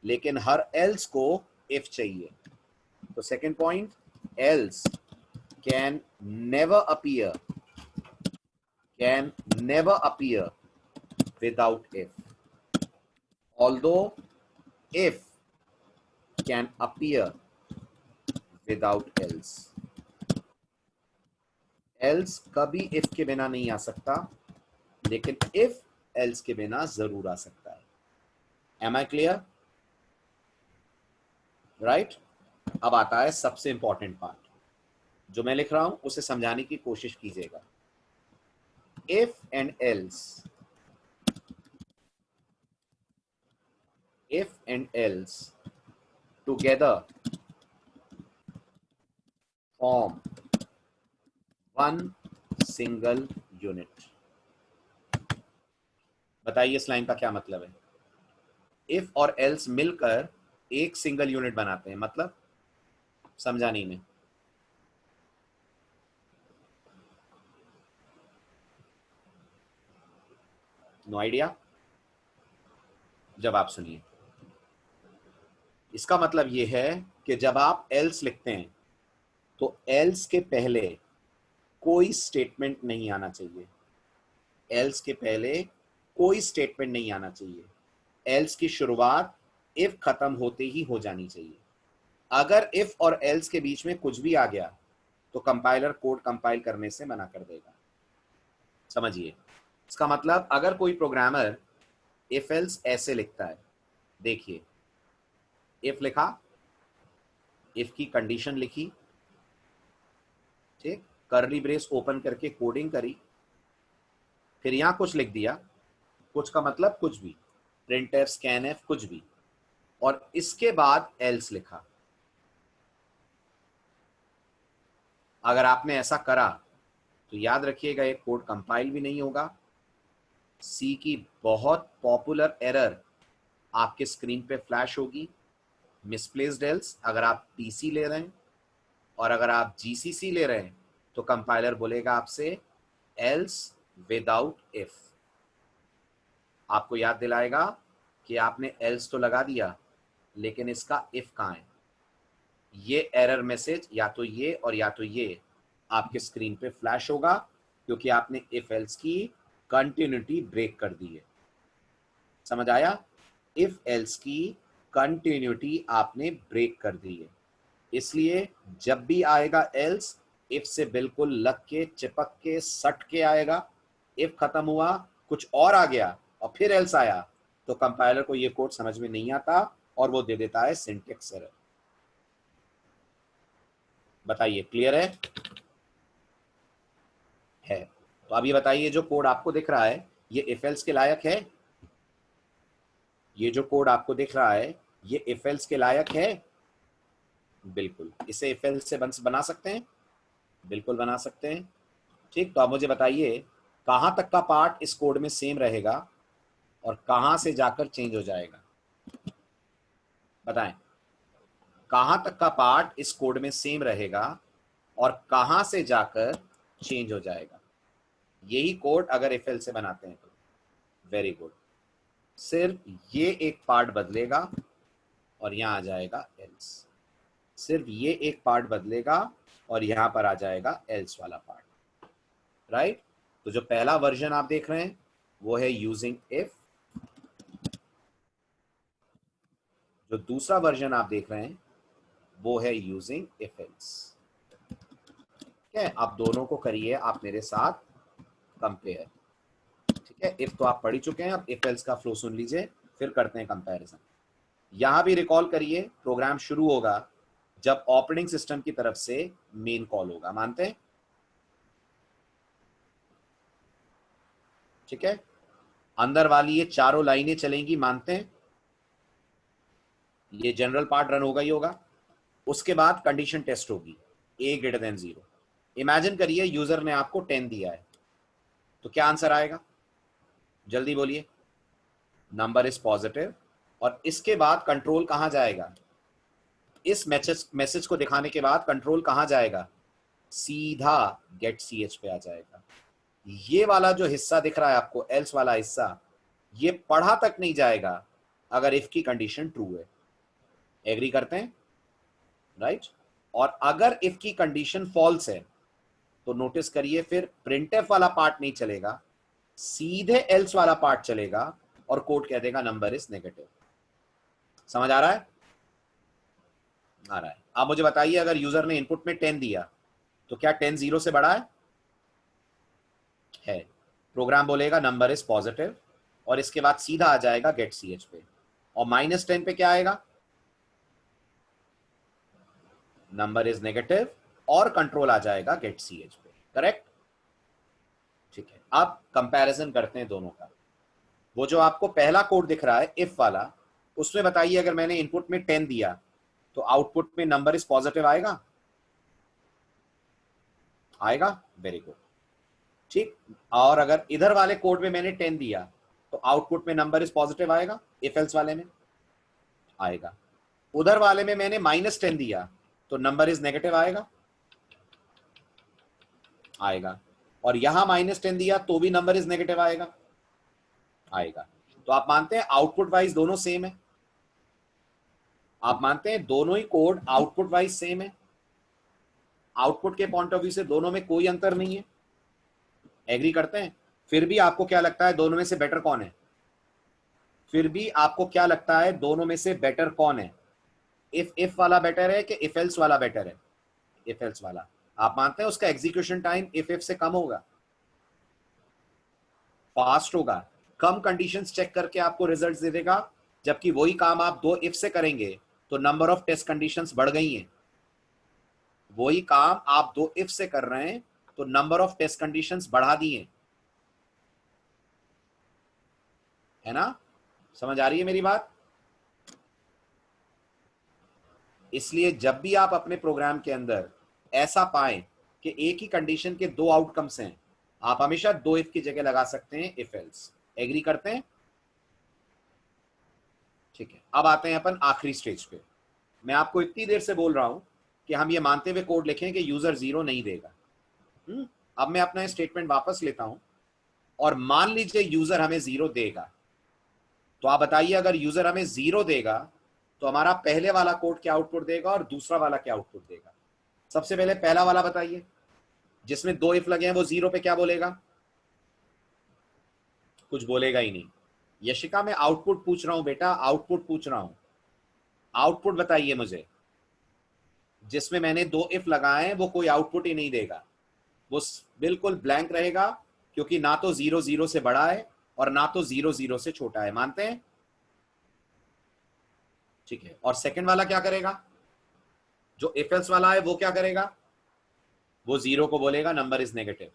लेकिन हर एल्स को इफ चाहिए। तो second point, else can never appear, can never appear without if, although if can appear without else। else कभी if के बिना नहीं आ सकता, लेकिन if else के बिना जरूर आ सकता है। Am I clear? Right? अब आता है सबसे इंपॉर्टेंट पार्ट, जो मैं लिख रहा हूं उसे समझाने की कोशिश कीजिएगा। if and else, if and else together form one single unit। बताइए इस लाइन का क्या मतलब है? इफ और एल्स मिलकर एक सिंगल यूनिट बनाते हैं, मतलब समझा नहीं मैं। No idea? जब आप सुनिए, इसका मतलब यह है कि जब आप एल्स लिखते हैं तो एल्स के पहले कोई स्टेटमेंट नहीं आना चाहिए, एल्स के पहले कोई स्टेटमेंट नहीं आना चाहिए। एल्स की शुरुआत इफ खत्म होते ही हो जानी चाहिए। अगर इफ और एल्स के बीच में कुछ भी आ गया तो कंपाइलर कोड कंपाइल करने से मना कर देगा। समझिए, इसका मतलब अगर कोई प्रोग्रामर इफ एल्स ऐसे लिखता है, देखिए, इफ लिखा, इफ की कंडीशन लिखी, ठीक, कर्ली ब्रेस ओपन करके कोडिंग करी, फिर यहां कुछ लिख दिया, कुछ का मतलब कुछ भी, प्रिंटफ, स्कैनफ, कुछ भी, और इसके बाद एल्स लिखा। अगर आपने ऐसा करा तो याद रखिएगा ये कोड कंपाइल भी नहीं होगा। सी की बहुत पॉपुलर एरर आपके स्क्रीन पे फ्लैश होगी, मिसप्लेस्ड एल्स। अगर आप पीसी ले रहे हैं और अगर आप जीसीसी ले रहे हैं तो कंपाइलर बोलेगा आपसे एल्स विदाउट इफ। आपको याद दिलाएगा कि आपने एल्स तो लगा दिया, लेकिन इसका इफ कहाँ है। ये एरर मैसेज या तो ये और या तो ये आपके स्क्रीन पे फ्लैश होगा, क्योंकि आपने इफ एल्स की कंटिन्यूटी ब्रेक कर दी है। समझ आया? इफ एल्स की कंटिन्यूटी आपने ब्रेक कर दी है, इसलिए जब भी आएगा एल्स, इफ से बिल्कुल लग के, चिपक के, सट के आएगा। इफ खत्म हुआ, कुछ और आ गया और फिर एल्स आया, तो कंपाइलर को ये कोड समझ में नहीं आता और वो दे देता है सिंटेक्स एरर। बताइए, क्लियर है? तो अब ये बताइए, जो कोड आपको दिख रहा है ये इफ एल्स के लायक है? ये जो कोड आपको दिख रहा है ये इफ एल्स के लायक है? बिल्कुल। इसे इफ एल्स से बना सकते हैं, बिल्कुल बना सकते हैं। ठीक, तो आप मुझे बताइए कहां तक का पार्ट इस कोड में सेम रहेगा और कहां से जाकर चेंज हो जाएगा? बताएं, कहां तक का पार्ट इस कोड में सेम रहेगा और कहां से जाकर चेंज हो जाएगा? यही कोड अगर इफ एल्स से बनाते हैं तो। Very good. सिर्फ ये एक पार्ट बदलेगा और यहां आ जाएगा एल्स। सिर्फ ये एक पार्ट बदलेगा और यहां पर आ जाएगा एल्स वाला पार्ट। राइट? तो जो पहला वर्जन आप देख रहे हैं वो है यूजिंग इफ। जो दूसरा वर्जन आप देख रहे हैं वो है यूजिंग इफ एल्स। ठीक है, आप दोनों को करिए आप मेरे साथ कंपेयर। ठीक है, इफ तो आप पढ़ ही चुके हैं, अब इफ एल्स का फ्लो सुन लीजिए, फिर करते हैं कंपैरिजन। यहां भी रिकॉल करिए, प्रोग्राम शुरू होगा जब ऑपरेटिंग सिस्टम की तरफ से मेन कॉल होगा। मानते हैं? ठीक है, अंदर वाली ये चारों लाइनें चलेंगी, मानते हैं? ये जनरल पार्ट रन होगा ही होगा। उसके बाद कंडीशन टेस्ट होगी, a ग्रेटर देन 0। इमेजिन करिए यूजर ने आपको 10 दिया है, तो क्या आंसर आएगा? जल्दी बोलिए। Number is positive. और इसके बाद कंट्रोल कहां जाएगा? इस मैसेज को दिखाने के बाद कंट्रोल कहां जाएगा? सीधा गेट ch पे आ जाएगा। ये वाला जो हिस्सा दिख रहा है आपको, एल्स वाला हिस्सा, ये पढ़ा तक नहीं जाएगा अगर इफ की कंडीशन ट्रू है। एग्री करते हैं? राइट? और अगर इफ की कंडीशन फॉल्स है तो नोटिस करिए फिर प्रिंटफ वाला पार्ट नहीं चलेगा, सीधे एल्स वाला पार्ट चलेगा और कोड कह देगा नंबर इज नेगेटिव। समझ आ रहा है? आ रहा है। आप मुझे बताइए, अगर यूजर ने इनपुट में 10 दिया तो क्या 10 0 से बड़ा है? प्रोग्राम बोलेगा नंबर इज पॉजिटिव और इसके बाद सीधा आ जाएगा गेट ch पे, और -10 पे क्या आएगा? नंबर इज नेगेटिव और कंट्रोल आ जाएगा गेट ch पे। करेक्ट? ठीक है, अब कंपैरिजन करते हैं दोनों का। वो जो आपको पहला कोड दिख रहा है इफ वाला, उसमें बताइए अगर मैंने इनपुट में 10 दिया तो आउटपुट में नंबर इज पॉजिटिव आएगा? आएगा। Very good. ठीक, और अगर इधर वाले कोड में मैंने 10 दिया तो आउटपुट में नंबर इज पॉजिटिव आएगा? इफ एल्स वाले में आएगा। उधर वाले में मैंने -10 दिया तो नंबर इज नेगेटिव आएगा? आएगा। और यहां -10 दिया तो भी नंबर इज नेगेटिव आएगा? आएगा। तो आप मानते हैं आउटपुट वाइज दोनों सेम है? आप मानते हैं दोनों ही कोड आउटपुट वाइज सेम है? आउटपुट के पॉइंट ऑफ व्यू से दोनों में कोई अंतर नहीं है? एग्री करते हैं? फिर भी आपको क्या लगता है दोनों में से बेटर कौन है? फिर भी आपको क्या लगता है दोनों में से बेटर कौन है? इफ वाला बेटर है कि इफ एल्स वाला बेटर है? इफ एल्स वाला। आप मानते हैं उसका एग्जीक्यूशन टाइम इफ से कम होगा, फास्ट होगा, कम कंडीशंस चेक करके आपको रिजल्ट्स दे देगा, जबकि वही काम आप 2 इफ से करेंगे तो नंबर ऑफ टेस्ट कंडीशंस बढ़ गई हैं। वही काम आप 2 इफ से कर रहे हैं तो नंबर ऑफ टेस्ट कंडीशंस बढ़ा दी हैं। है ना? समझ आ रही है मेरी बात? इसलिए जब भी आप अपने प्रोग्राम के अंदर ऐसा पाएं कि एक ही कंडीशन के 2 आउटकम्स हैं, आप हमेशा 2 इफ की जगह लगा सकते हैं इफ एल्स। एग्री करते हैं? ठीक है, अब आते हैं अपन आखिरी स्टेज पे। मैं आपको इतनी देर से बोल रहा हूं कि हम ये मानते हुए कोड लिखें कि यूजर 0 नहीं देगा। अब मैं अपना स्टेटमेंट वापस लेता हूं और मान लीजिए यूजर हमें 0 देगा, तो आप बताइए अगर यूजर हमें 0 देगा तो हमारा पहले वाला कोड क्या आउटपुट देगा और दूसरा वाला क्या आउटपुट देगा। सबसे पहले पहला वाला बताइए, जिसमें 2 इफ लगे हैं, वो 0 पे क्या बोलेगा? कुछ बोलेगा ही नहीं। यशिका मैं आउटपुट पूछ रहा हूं बेटा, आउटपुट पूछ रहा हूं, आउटपुट बताइए मुझे। जिसमें मैंने 2 इफ लगाए हैं वो कोई आउटपुट ही नहीं देगा, वो बिल्कुल ब्लैंक रहेगा, क्योंकि ना तो 0 0 से बड़ा है और ना तो 0 0 से छोटा है। मानते हैं? ठीक है। और सेकंड वाला क्या करेगा? जो इफ एल्स वाला है वो क्या करेगा? वो 0 को बोलेगा नंबर इज नेगेटिव,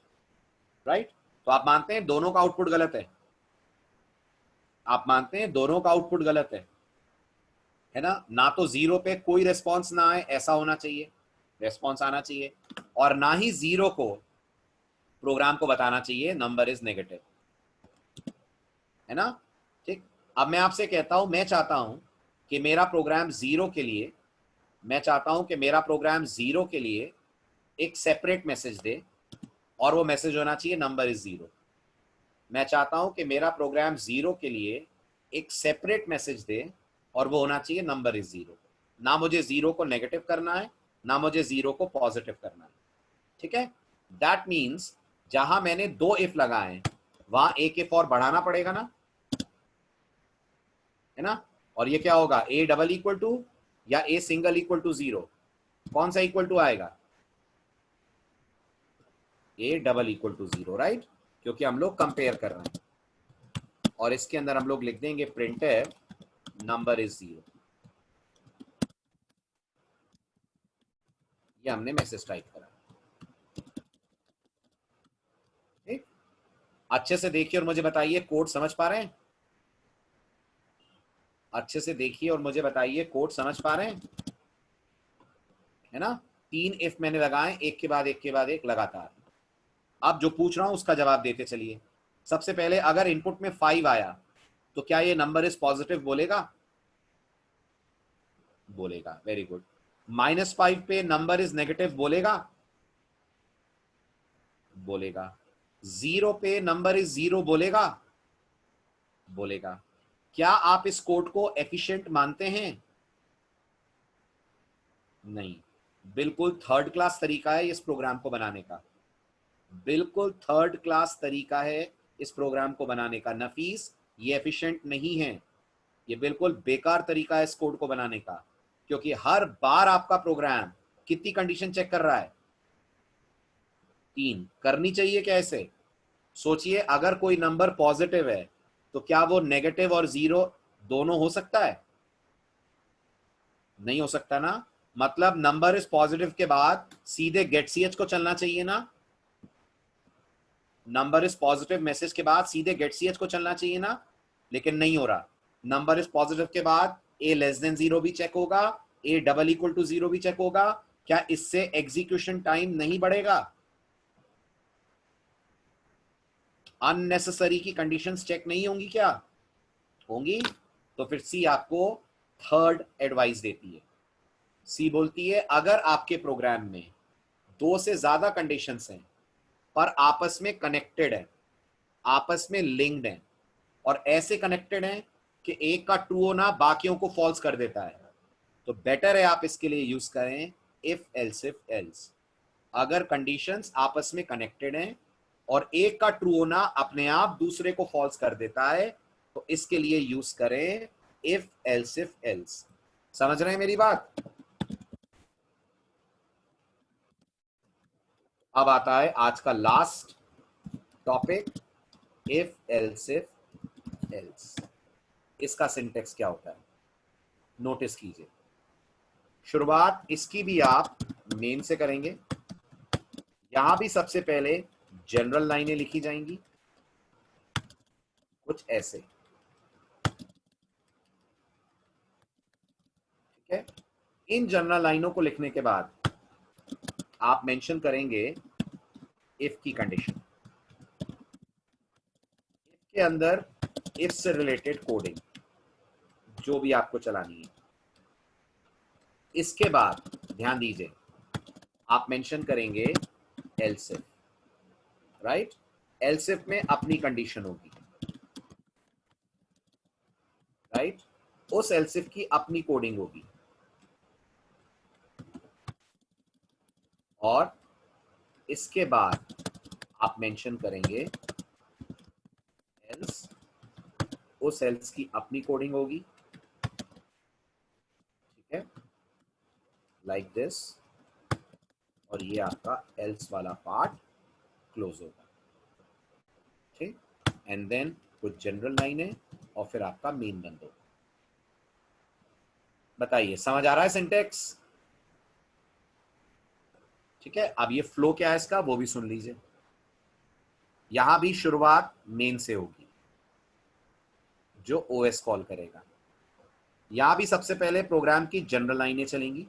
राइट? तो आप मानते हैं दोनों का आउटपुट गलत है? आप मानते हैं दोनों का आउटपुट गलत है ना? ना तो 0 पे कोई रेस्पॉन्स ना आए, ऐसा होना चाहिए, रेस्पॉन्स आना चाहिए, और ना ही 0 को प्रोग्राम को बताना चाहिए नंबर इज नेगेटिव, है ना? ठीक। अब मैं आपसे कहता हूं, मैं चाहता हूं कि मेरा प्रोग्राम 0 के लिए, मैं चाहता हूं कि मेरा प्रोग्राम 0 के लिए एक सेपरेट मैसेज दे, और वो मैसेज होना चाहिए नंबर इज 0। मैं चाहता हूं कि मेरा प्रोग्राम 0 के लिए एक सेपरेट मैसेज दे और वो होना चाहिए नंबर इज 0। ना मुझे 0 को नेगेटिव करना है, ना मुझे 0 को पॉजिटिव करना है। ठीक है? दैट मीन्स जहां मैंने 2 इफ लगाए वहां एक इफ और बढ़ाना पड़ेगा ना, है ना? और ये क्या होगा? ए डबल इक्वल टू या ए सिंगल इक्वल टू 0? कौन सा इक्वल टू आएगा? A double equal to 0, right? क्योंकि हम लोग कंपेयर कर रहे हैं। और इसके अंदर हम लोग लिख देंगे प्रिंटफ नंबर इज 0। ये हमने मैसेज टाइप करा। ठीक, अच्छे से देखिए और मुझे बताइए कोड समझ पा रहे हैं? अच्छे से देखिए और मुझे बताइए कोड समझ पा रहे हैं, है ना? 3 इफ मैंने लगाए, एक के बाद एक के बाद एक लगातार। अब जो पूछ रहा हूं उसका जवाब देते चलिए। सबसे पहले अगर इनपुट में 5 आया तो क्या ये नंबर इज पॉजिटिव बोलेगा? बोलेगा, वेरी गुड। -5 पे नंबर इज नेगेटिव बोलेगा? बोलेगा। 0 पे नंबर इज 0 बोलेगा? बोलेगा। क्या आप इस कोड को एफिशिएंट मानते हैं? नहीं। बिल्कुल थर्ड क्लास तरीका है इस प्रोग्राम को बनाने का, बिल्कुल थर्ड क्लास तरीका है इस प्रोग्राम को बनाने का। नफीस, ये एफिशिएंट नहीं है, ये बिल्कुल बेकार तरीका है इस कोड को बनाने का, क्योंकि हर बार आपका प्रोग्राम कितनी कंडीशन चेक कर रहा है? 3 करनी चाहिए क्या ऐसे? सोचिए, अगर कोई नंबर पॉजिटिव है तो क्या वो नेगेटिव और 0 दोनों हो सकता है? नहीं हो सकता ना। मतलब नंबर इज पॉजिटिव के बाद सीधे गेट ch को चलना चाहिए ना। नंबर इज पॉजिटिव मैसेज के बाद सीधे गेट ch को चलना चाहिए ना, लेकिन नहीं हो रहा। नंबर इज पॉजिटिव के बाद a लेस देन 0 भी चेक होगा, a डबल इक्वल टू 0 भी चेक होगा। क्या इससे एग्जीक्यूशन टाइम नहीं बढ़ेगा? अननेसेसरी की कंडीशंस चेक नहीं होंगी क्या? होंगी। तो फिर सी आपको थर्ड एडवाइस देती है। सी बोलती है अगर आपके प्रोग्राम में 2 से ज्यादा कंडीशंस हैं पर आपस में कनेक्टेड है, आपस में लिंक्ड है, और ऐसे कनेक्टेड हैं कि एक का ट्रू होना बाकियों को फॉल्स कर देता है, तो बेटर है आप इसके लिए यूज करें इफ एल्स। अगर कंडीशंस आपस में कनेक्टेड हैं और एक का ट्रू होना अपने आप दूसरे को फॉल्स कर देता है, तो इसके लिए यूज करें इफ एल्स। समझ रहे हैं मेरी बात? अब आता है आज का लास्ट टॉपिक, इफ एल्स। इसका सिंटेक्स क्या होता है नोटिस कीजिए। शुरुआत इसकी भी आप मेन से करेंगे। यहां भी सबसे पहले जनरल लाइनें लिखी जाएंगी कुछ ऐसे, ठीक है? इन जनरल लाइनों को लिखने के बाद आप मेंशन करेंगे इफ की कंडीशन, इफ के अंदर इफ से रिलेटेड कोडिंग जो भी आपको चलानी है। इसके बाद ध्यान दीजिए, आप मेंशन करेंगे else if. Right. Else if में अपनी कंडीशन होगी, राइट। उस एल्स इफ की अपनी कोडिंग होगी, और इसके बाद आप मेंशन करेंगे एल्स, उस एल्स की अपनी कोडिंग होगी, ठीक है, लाइक दिस, और ये आपका एल्स वाला पार्ट क्लोज होगा, ठीक। एंड देन कुछ जनरल लाइनें और फिर आपका मेन बंद होगा। बताइए समझ आ रहा है सिंटेक्स? ठीक है, अब ये फ्लो क्या है इसका वो भी सुन लीजिए। यहां भी शुरुआत मेन से होगी जो ओएस कॉल करेगा। यहां भी सबसे पहले प्रोग्राम की जनरल लाइनें चलेंगी,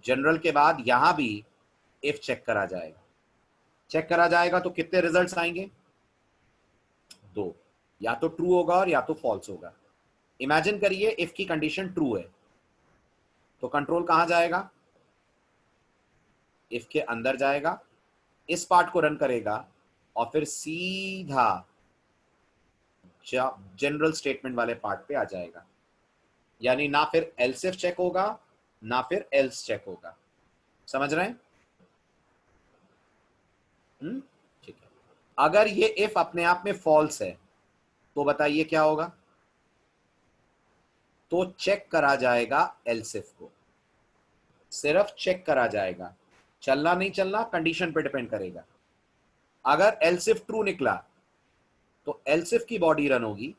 जनरल के बाद यहां भी इफ चेक करा जाएगा। चेक करा जाएगा तो कितने रिजल्ट्स आएंगे? 2, या तो ट्रू होगा और या तो फॉल्स होगा। इमेजिन करिए इफ की कंडीशन ट्रू है तो कंट्रोल कहां जाएगा? इफ के अंदर जाएगा, इस पार्ट को रन करेगा और फिर सीधा जनरल स्टेटमेंट वाले पार्ट पे आ जाएगा। यानी ना फिर एल्स इफ चेक होगा ना फिर एल्स चेक होगा। समझ रहे हैं? ठीक है। अगर ये इफ अपने आप में फॉल्स है तो बताइए क्या होगा? तो चेक करा जाएगा एल्स इफ को, सिर्फ चेक करा जाएगा, चलना नहीं चलना कंडीशन पे डिपेंड करेगा। अगर एल्स इफ ट्रू निकला तो एल्स इफ की बॉडी रन होगी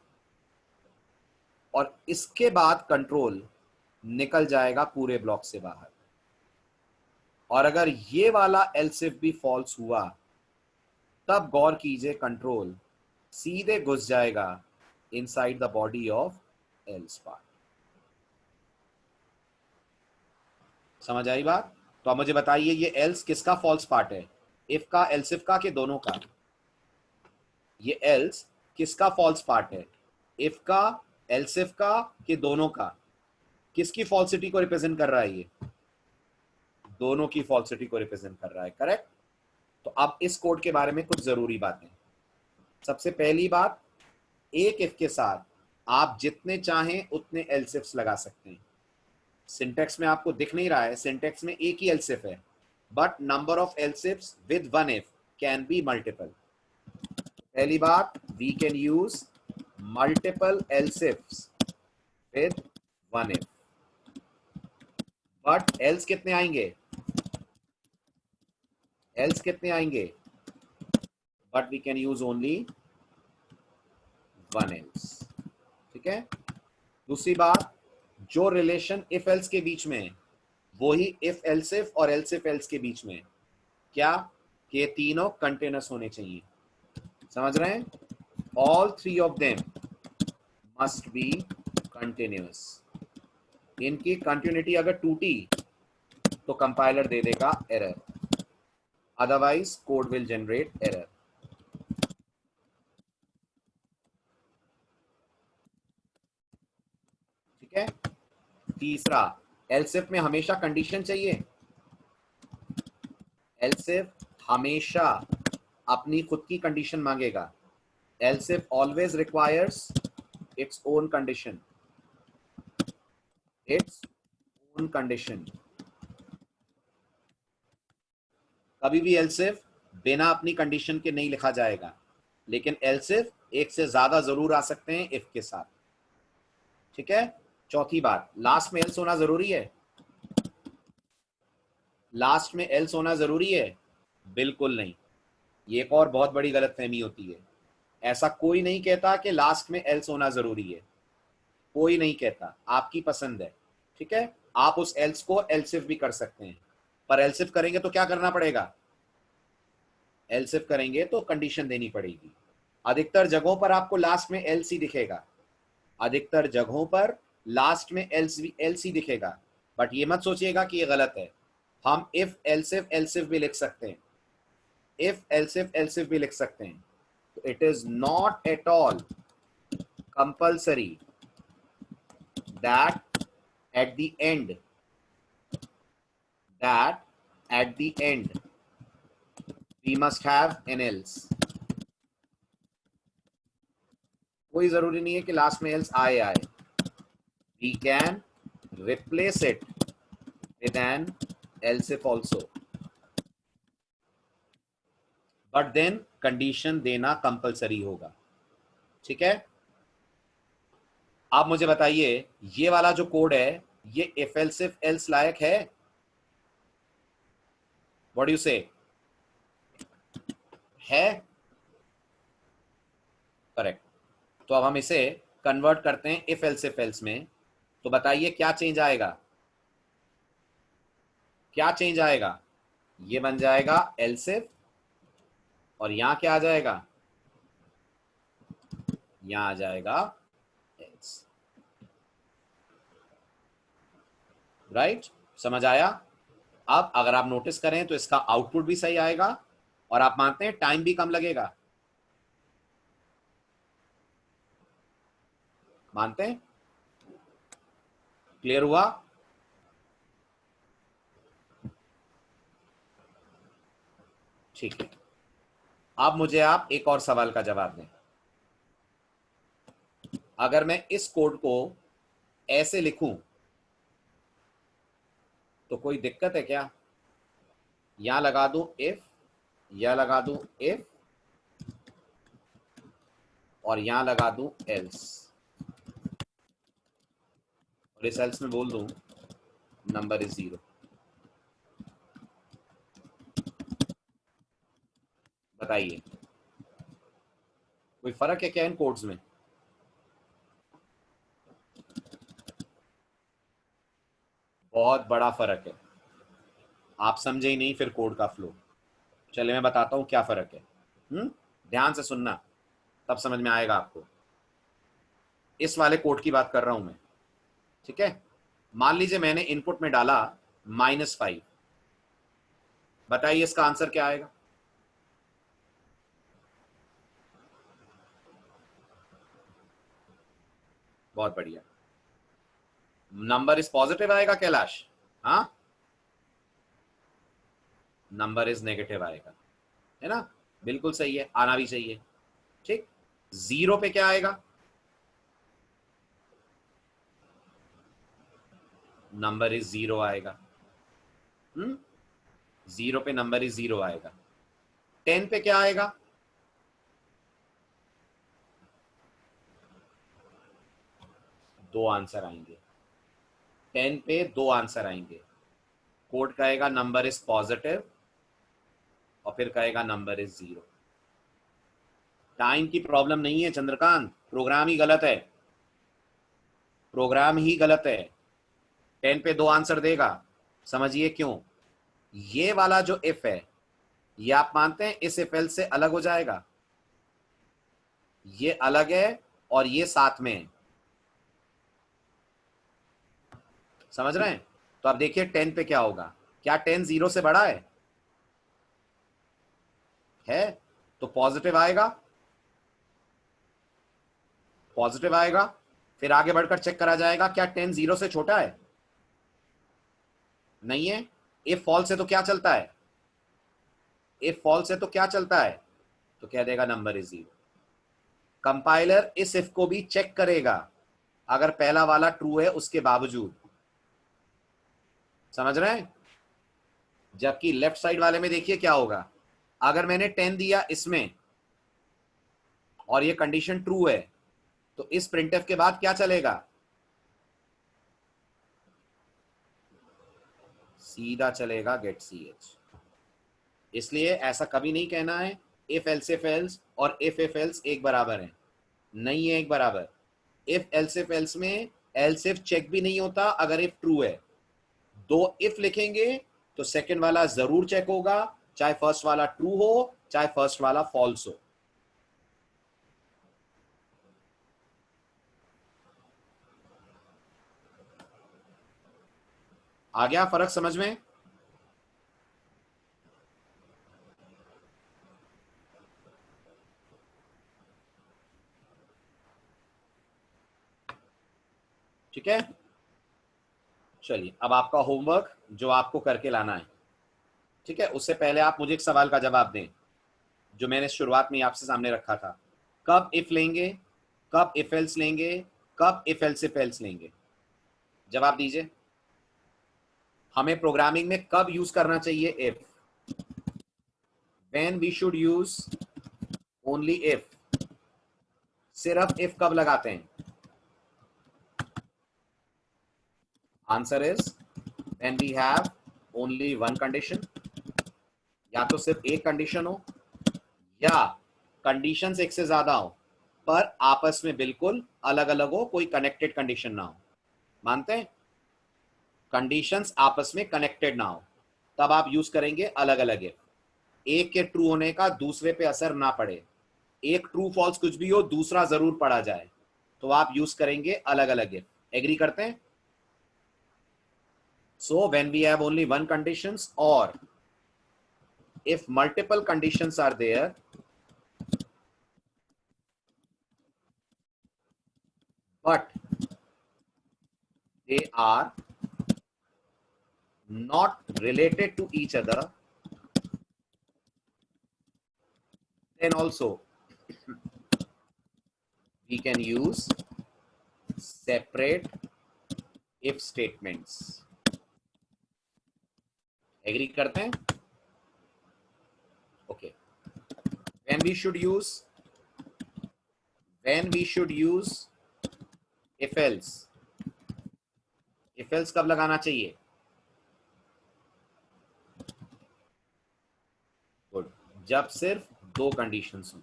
और इसके बाद कंट्रोल निकल जाएगा पूरे ब्लॉक से बाहर। और अगर ये वाला एल्स इफ भी फॉल्स हुआ तब गौर कीजिए कंट्रोल सीधे घुस जाएगा inside the body of else part. समझ आई बात? तो अब मुझे बताइए ये एल्स किसका फॉल्स पार्ट है? इफ का, एल्स इफ का, कि दोनों का? ये एल्स किसका फॉल्स पार्ट है? इफ का, एल्स इफ का, कि दोनों का? किसकी फॉल्सिटी को रिप्रेजेंट कर रहा है ये? दोनों की फॉल्सिटी को रिप्रेजेंट कर रहा है, करेक्ट। तो अब इस कोड के बारे में कुछ जरूरी बातें। सबसे पहली बात, एक इफ के साथ आप जितने चाहें उतने एल्स इफ्स लगा सकते हैं। सिंटेक्स में आपको दिख नहीं रहा है, सिंटेक्स में एक ही एल्स इफ है, but number of else ifs with one if can be multiple. पहली बात, we can use multiple else ifs with one if, but else कितने आएंगे? एल्स कितने आएंगे? But we can use only one else, ठीक है। दूसरी बात, जो रिलेशन इफ एल्स के बीच में है वही इफ एल्स इफ और एल्स इफ एल्स के बीच में है। क्या? कि तीनों कंटिन्यूअस होने चाहिए। समझ रहे हैं? All three of them must be continuous. इनकी कंटिन्यूटी अगर टूटी तो कंपाइलर दे देगा error, otherwise code will generate error. ठीक है। तीसरा, एल्स इफ में हमेशा कंडीशन चाहिए। एल्स इफ हमेशा अपनी खुद की कंडीशन मांगेगा। Else if always requires its own condition, its own condition. कभी भी एल्स इफ बिना अपनी कंडीशन के नहीं लिखा जाएगा, लेकिन एल्स इफ एक से ज्यादा जरूर आ सकते हैं इफ के साथ, ठीक है। चौथी बात, लास्ट में एल्स होना जरूरी है। लास्ट में एल्स होना जरूरी है? बिल्कुल नहीं। ये एक और बहुत बड़ी गलतफहमी होती है। ऐसा कोई नहीं कहता कि लास्ट में एल्स होना जरूरी है, कोई नहीं कहता, आपकी पसंद है, ठीक है। आप उस एल्स को एल्सिफ भी कर सकते हैं, पर एल्सिफ करेंगे तो क्या करना पड़ेगा? एल्सिफ करेंगे तो कंडीशन देनी पड़ेगी। अधिकतर जगहों पर आपको लास्ट में एल्स ही दिखेगा, अधिकतर जगहों पर लास्ट में एल्स ही दिखेगा, बट ये मत सोचिएगा कि ये गलत है। हम इफ एल्सिफ भी लिख सकते हैं, इफ एल्सिफ भी लिख सकते हैं। तो it is not at all compulsory that at the end that at the end we must have an else. कोई जरूरी नहीं है कि लास्ट में एल्स आए। We can replace it with an else if also, but then condition देना compulsory होगा। ठीक है, आप मुझे बताइए ये वाला जो कोड है ये इफ एल्स इफ एल्स लायक है? व्हाट डू यू से? है? करेक्ट। तो अब हम इसे कन्वर्ट करते हैं इफ एल्स इफ एल्स में। तो बताइए क्या चेंज आएगा? क्या चेंज आएगा? ये बन जाएगा एल्स इफ, और यहां क्या आ जाएगा? यहां आ जाएगा एल्स। राइट, समझ आया? अब अगर आप नोटिस करें तो इसका आउटपुट भी सही आएगा, और आप मानते हैं टाइम भी कम लगेगा। मानते हैं? क्लियर हुआ? ठीक है, अब मुझे आप एक और सवाल का जवाब दें। अगर मैं इस कोड को ऐसे लिखूं तो कोई दिक्कत है क्या? यहां लगा दूं इफ, यह लगा दूं इफ, और यहां लगा दूं एल्स, और इस एल्स में बोल दूं नंबर इज 0। बताइए कोई फर्क है क्या इन कोड्स में? बहुत बड़ा फर्क है। आप समझे ही नहीं फिर कोड का फ्लो। चलिए मैं बताता हूं क्या फर्क है। ध्यान से सुनना, तब समझ में आएगा आपको। इस वाले कोड की बात कर रहा हूं मैं। ठीक है, मान लीजिए मैंने इनपुट में डाला -5। बताइए इसका आंसर क्या आएगा? बहुत बढ़िया। नंबर इज पॉजिटिव आएगा कैलाश? हाँ, नंबर इज नेगेटिव आएगा, है ना? बिल्कुल सही है, आना भी चाहिए। ठीक, 0 पे क्या आएगा? नंबर इज 0 आएगा। 0 पे नंबर इज 0 आएगा। 10 पे क्या आएगा? दो आंसर आएंगे। 10 पे दो आंसर आएंगे। कोड कहेगा नंबर इज पॉजिटिव, और फिर कहेगा नंबर इज 0। टाइम की प्रॉब्लम नहीं है चंद्रकांत, प्रोग्राम ही गलत है। प्रोग्राम ही गलत है। 10 पे दो आंसर देगा। समझिए क्यों। ये वाला जो इफ है, ये आप मानते हैं इस इफ एल्स से अलग हो जाएगा। ये अलग है और ये साथ में है। समझ रहे हैं? तो अब देखिए 10 पे क्या होगा। क्या 10 0 से बड़ा है? तो पॉजिटिव आएगा। पॉजिटिव आएगा, फिर आगे बढ़कर चेक करा जाएगा क्या 10 0 से छोटा है? नहीं है। इफ फॉल्स है तो क्या चलता है? इफ फॉल्स है तो क्या चलता है? तो कह देगा नंबर इज 0। कंपाइलर इस इफ को भी चेक करेगा अगर पहला वाला ट्रू है उसके बावजूद। समझ रहे हैं? जबकि लेफ्ट साइड वाले में देखिए क्या होगा। अगर मैंने 10 दिया इसमें और ये कंडीशन ट्रू है, तो इस प्रिंटफ के बाद क्या चलेगा? सीधा चलेगा गेट ch। इसलिए ऐसा कभी नहीं कहना है इफ एल्स इफ एल्स और इफ एल्स एक बराबर है। नहीं है एक बराबर। इफ एल्स में एल्स इफ चेक भी नहीं होता अगर इफ ट्रू है। दो इफ लिखेंगे तो सेकंड वाला जरूर चेक होगा, चाहे फर्स्ट वाला ट्रू हो चाहे फर्स्ट वाला फॉल्स हो। आ गया फर्क समझ में? ठीक है, चलिए अब आपका होमवर्क जो आपको करके लाना है। ठीक है, उससे पहले आप मुझे एक सवाल का जवाब दें। जो मैंने शुरुआत में आपसे सामने रखा था। कब इफ लेंगे, कब इफ एल्स लेंगे, कब इफ एल्स इफ एल्स लेंगे? जवाब दीजिए। हमें प्रोग्रामिंग में कब यूज करना चाहिए if? When we should use only if. सिर्फ इफ कब लगाते हैं? Answer is when we have only one condition. या तो सिर्फ एक कंडीशन हो, या कंडीशंस एक से ज्यादा हो पर आपस में बिल्कुल अलग अलग हो, कोई कनेक्टेड कंडीशन ना हो। मानते हैं? कंडीशंस आपस में कनेक्टेड ना हो, तब आप यूज करेंगे अलग अलग इफ। एक के ट्रू होने का दूसरे पे असर ना पड़े, एक ट्रू फॉल्स कुछ भी हो दूसरा जरूर पड़ा जाए, तो आप यूज करेंगे अलग अलग इफ। एग्री करते हैं? So when we have only one conditions, और if multiple conditions are there, but they are not related to each other, then also we can use separate if statements. Agree करते हैं? Okay. When we should use if else. if else कब लगाना चाहिए? Good, जब सिर्फ दो conditions हों।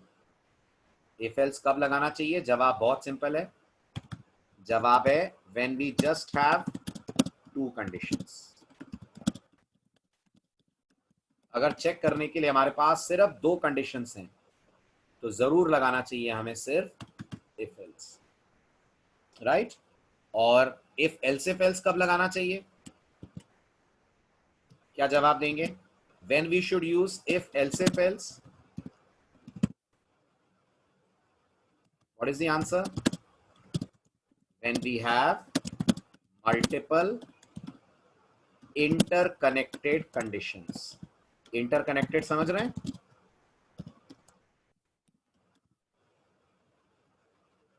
if else कब लगाना चाहिए? जवाब बहुत सिंपल है। जवाब है when we just have two conditions. अगर चेक करने के लिए हमारे पास सिर्फ दो कंडीशंस हैं तो जरूर लगाना चाहिए हमें सिर्फ if else, राइट? और if else if else कब लगाना चाहिए? क्या जवाब देंगे? when we should use if else if else, what is the answer? when we have multiple interconnected conditions. interconnected समझ रहे हैं?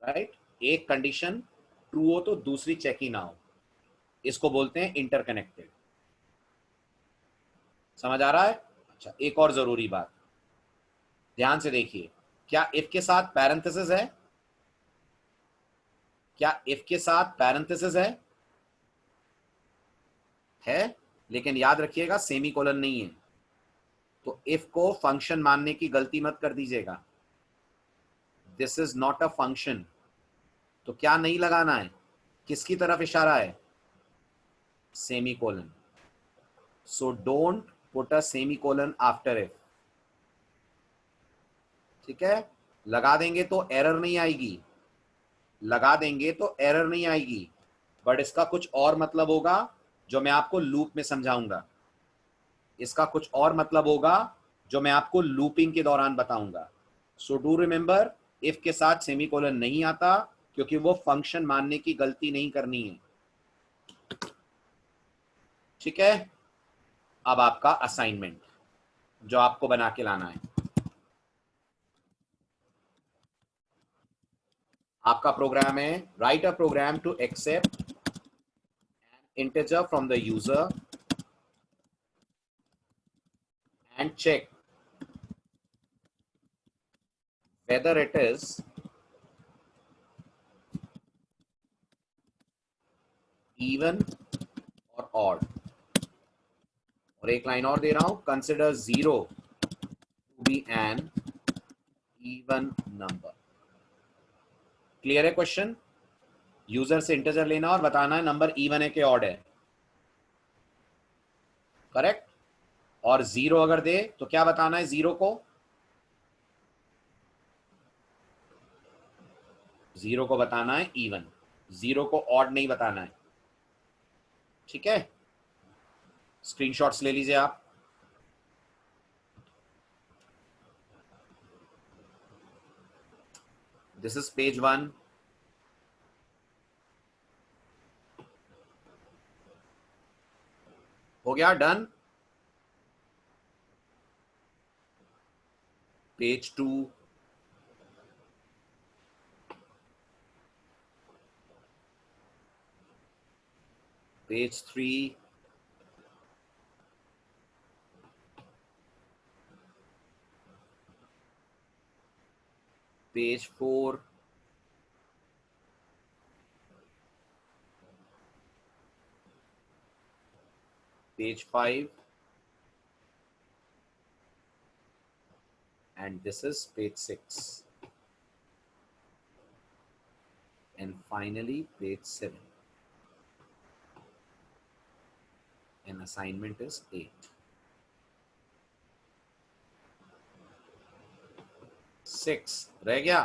राइट? एक कंडीशन ट्रू हो तो दूसरी चेक ही ना हो, इसको बोलते हैं इंटरकनेक्टेड। समझ आ रहा है? अच्छा, एक और जरूरी बात ध्यान से देखिए। क्या इफ के साथ पैरेंथेसिस है? क्या इफ के साथ पैरेंथेसिस है? लेकिन याद रखिएगा सेमीकोलन नहीं है, तो इफ को फंक्शन मानने की गलती मत कर दीजिएगा। This is not a function. तो क्या नहीं लगाना है? किसकी तरफ इशारा है? Semicolon. So don't put a semicolon after if. ठीक है? लगा देंगे तो एरर नहीं आएगी, लगा देंगे तो एरर नहीं आएगी, बट इसका कुछ और मतलब होगा जो मैं आपको लूप में समझाऊंगा। इसका कुछ और मतलब होगा जो मैं आपको लूपिंग के दौरान बताऊंगा। सो डू रिमेंबर, इफ के साथ सेमीकोलन नहीं आता क्योंकि वो फंक्शन मानने की गलती नहीं करनी है। ठीक है? अब आपका असाइनमेंट जो आपको बना के लाना है। आपका प्रोग्राम है write a program to accept an integer from the user and check whether it is even or odd। और एक लाइन और दे रहा हूं, consider 0 to be an even number. Clear है क्वेश्चन? यूजर से इंटीजर लेना और बताना है नंबर इवन है कि ऑड है। करेक्ट? और 0 अगर दे तो क्या बताना है? 0 को 0 को बताना है इवन, 0 को ऑड नहीं बताना है। ठीक है? स्क्रीनशॉट्स ले लीजिए आप। This is page 1। हो गया? Done? Page 2, page 3, page 4, page 5, and this is page 6, and finally page 7, and assignment is 8. 6 रह गया।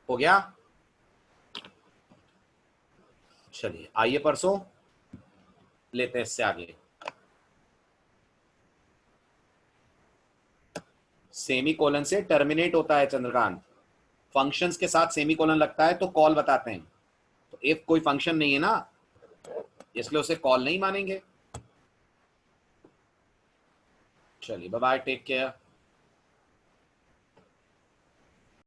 हो गया। चलिए आइए परसों लेते हैं इससे आगे। सेमी कोलन से टर्मिनेट होता है चंद्रकांत, फंक्शंस के साथ सेमी कोलन लगता है तो कॉल बताते हैं। तो इफ कोई फंक्शन नहीं है ना, इसलिए उसे कॉल नहीं मानेंगे। चलिए बाय बाय, टेक केयर।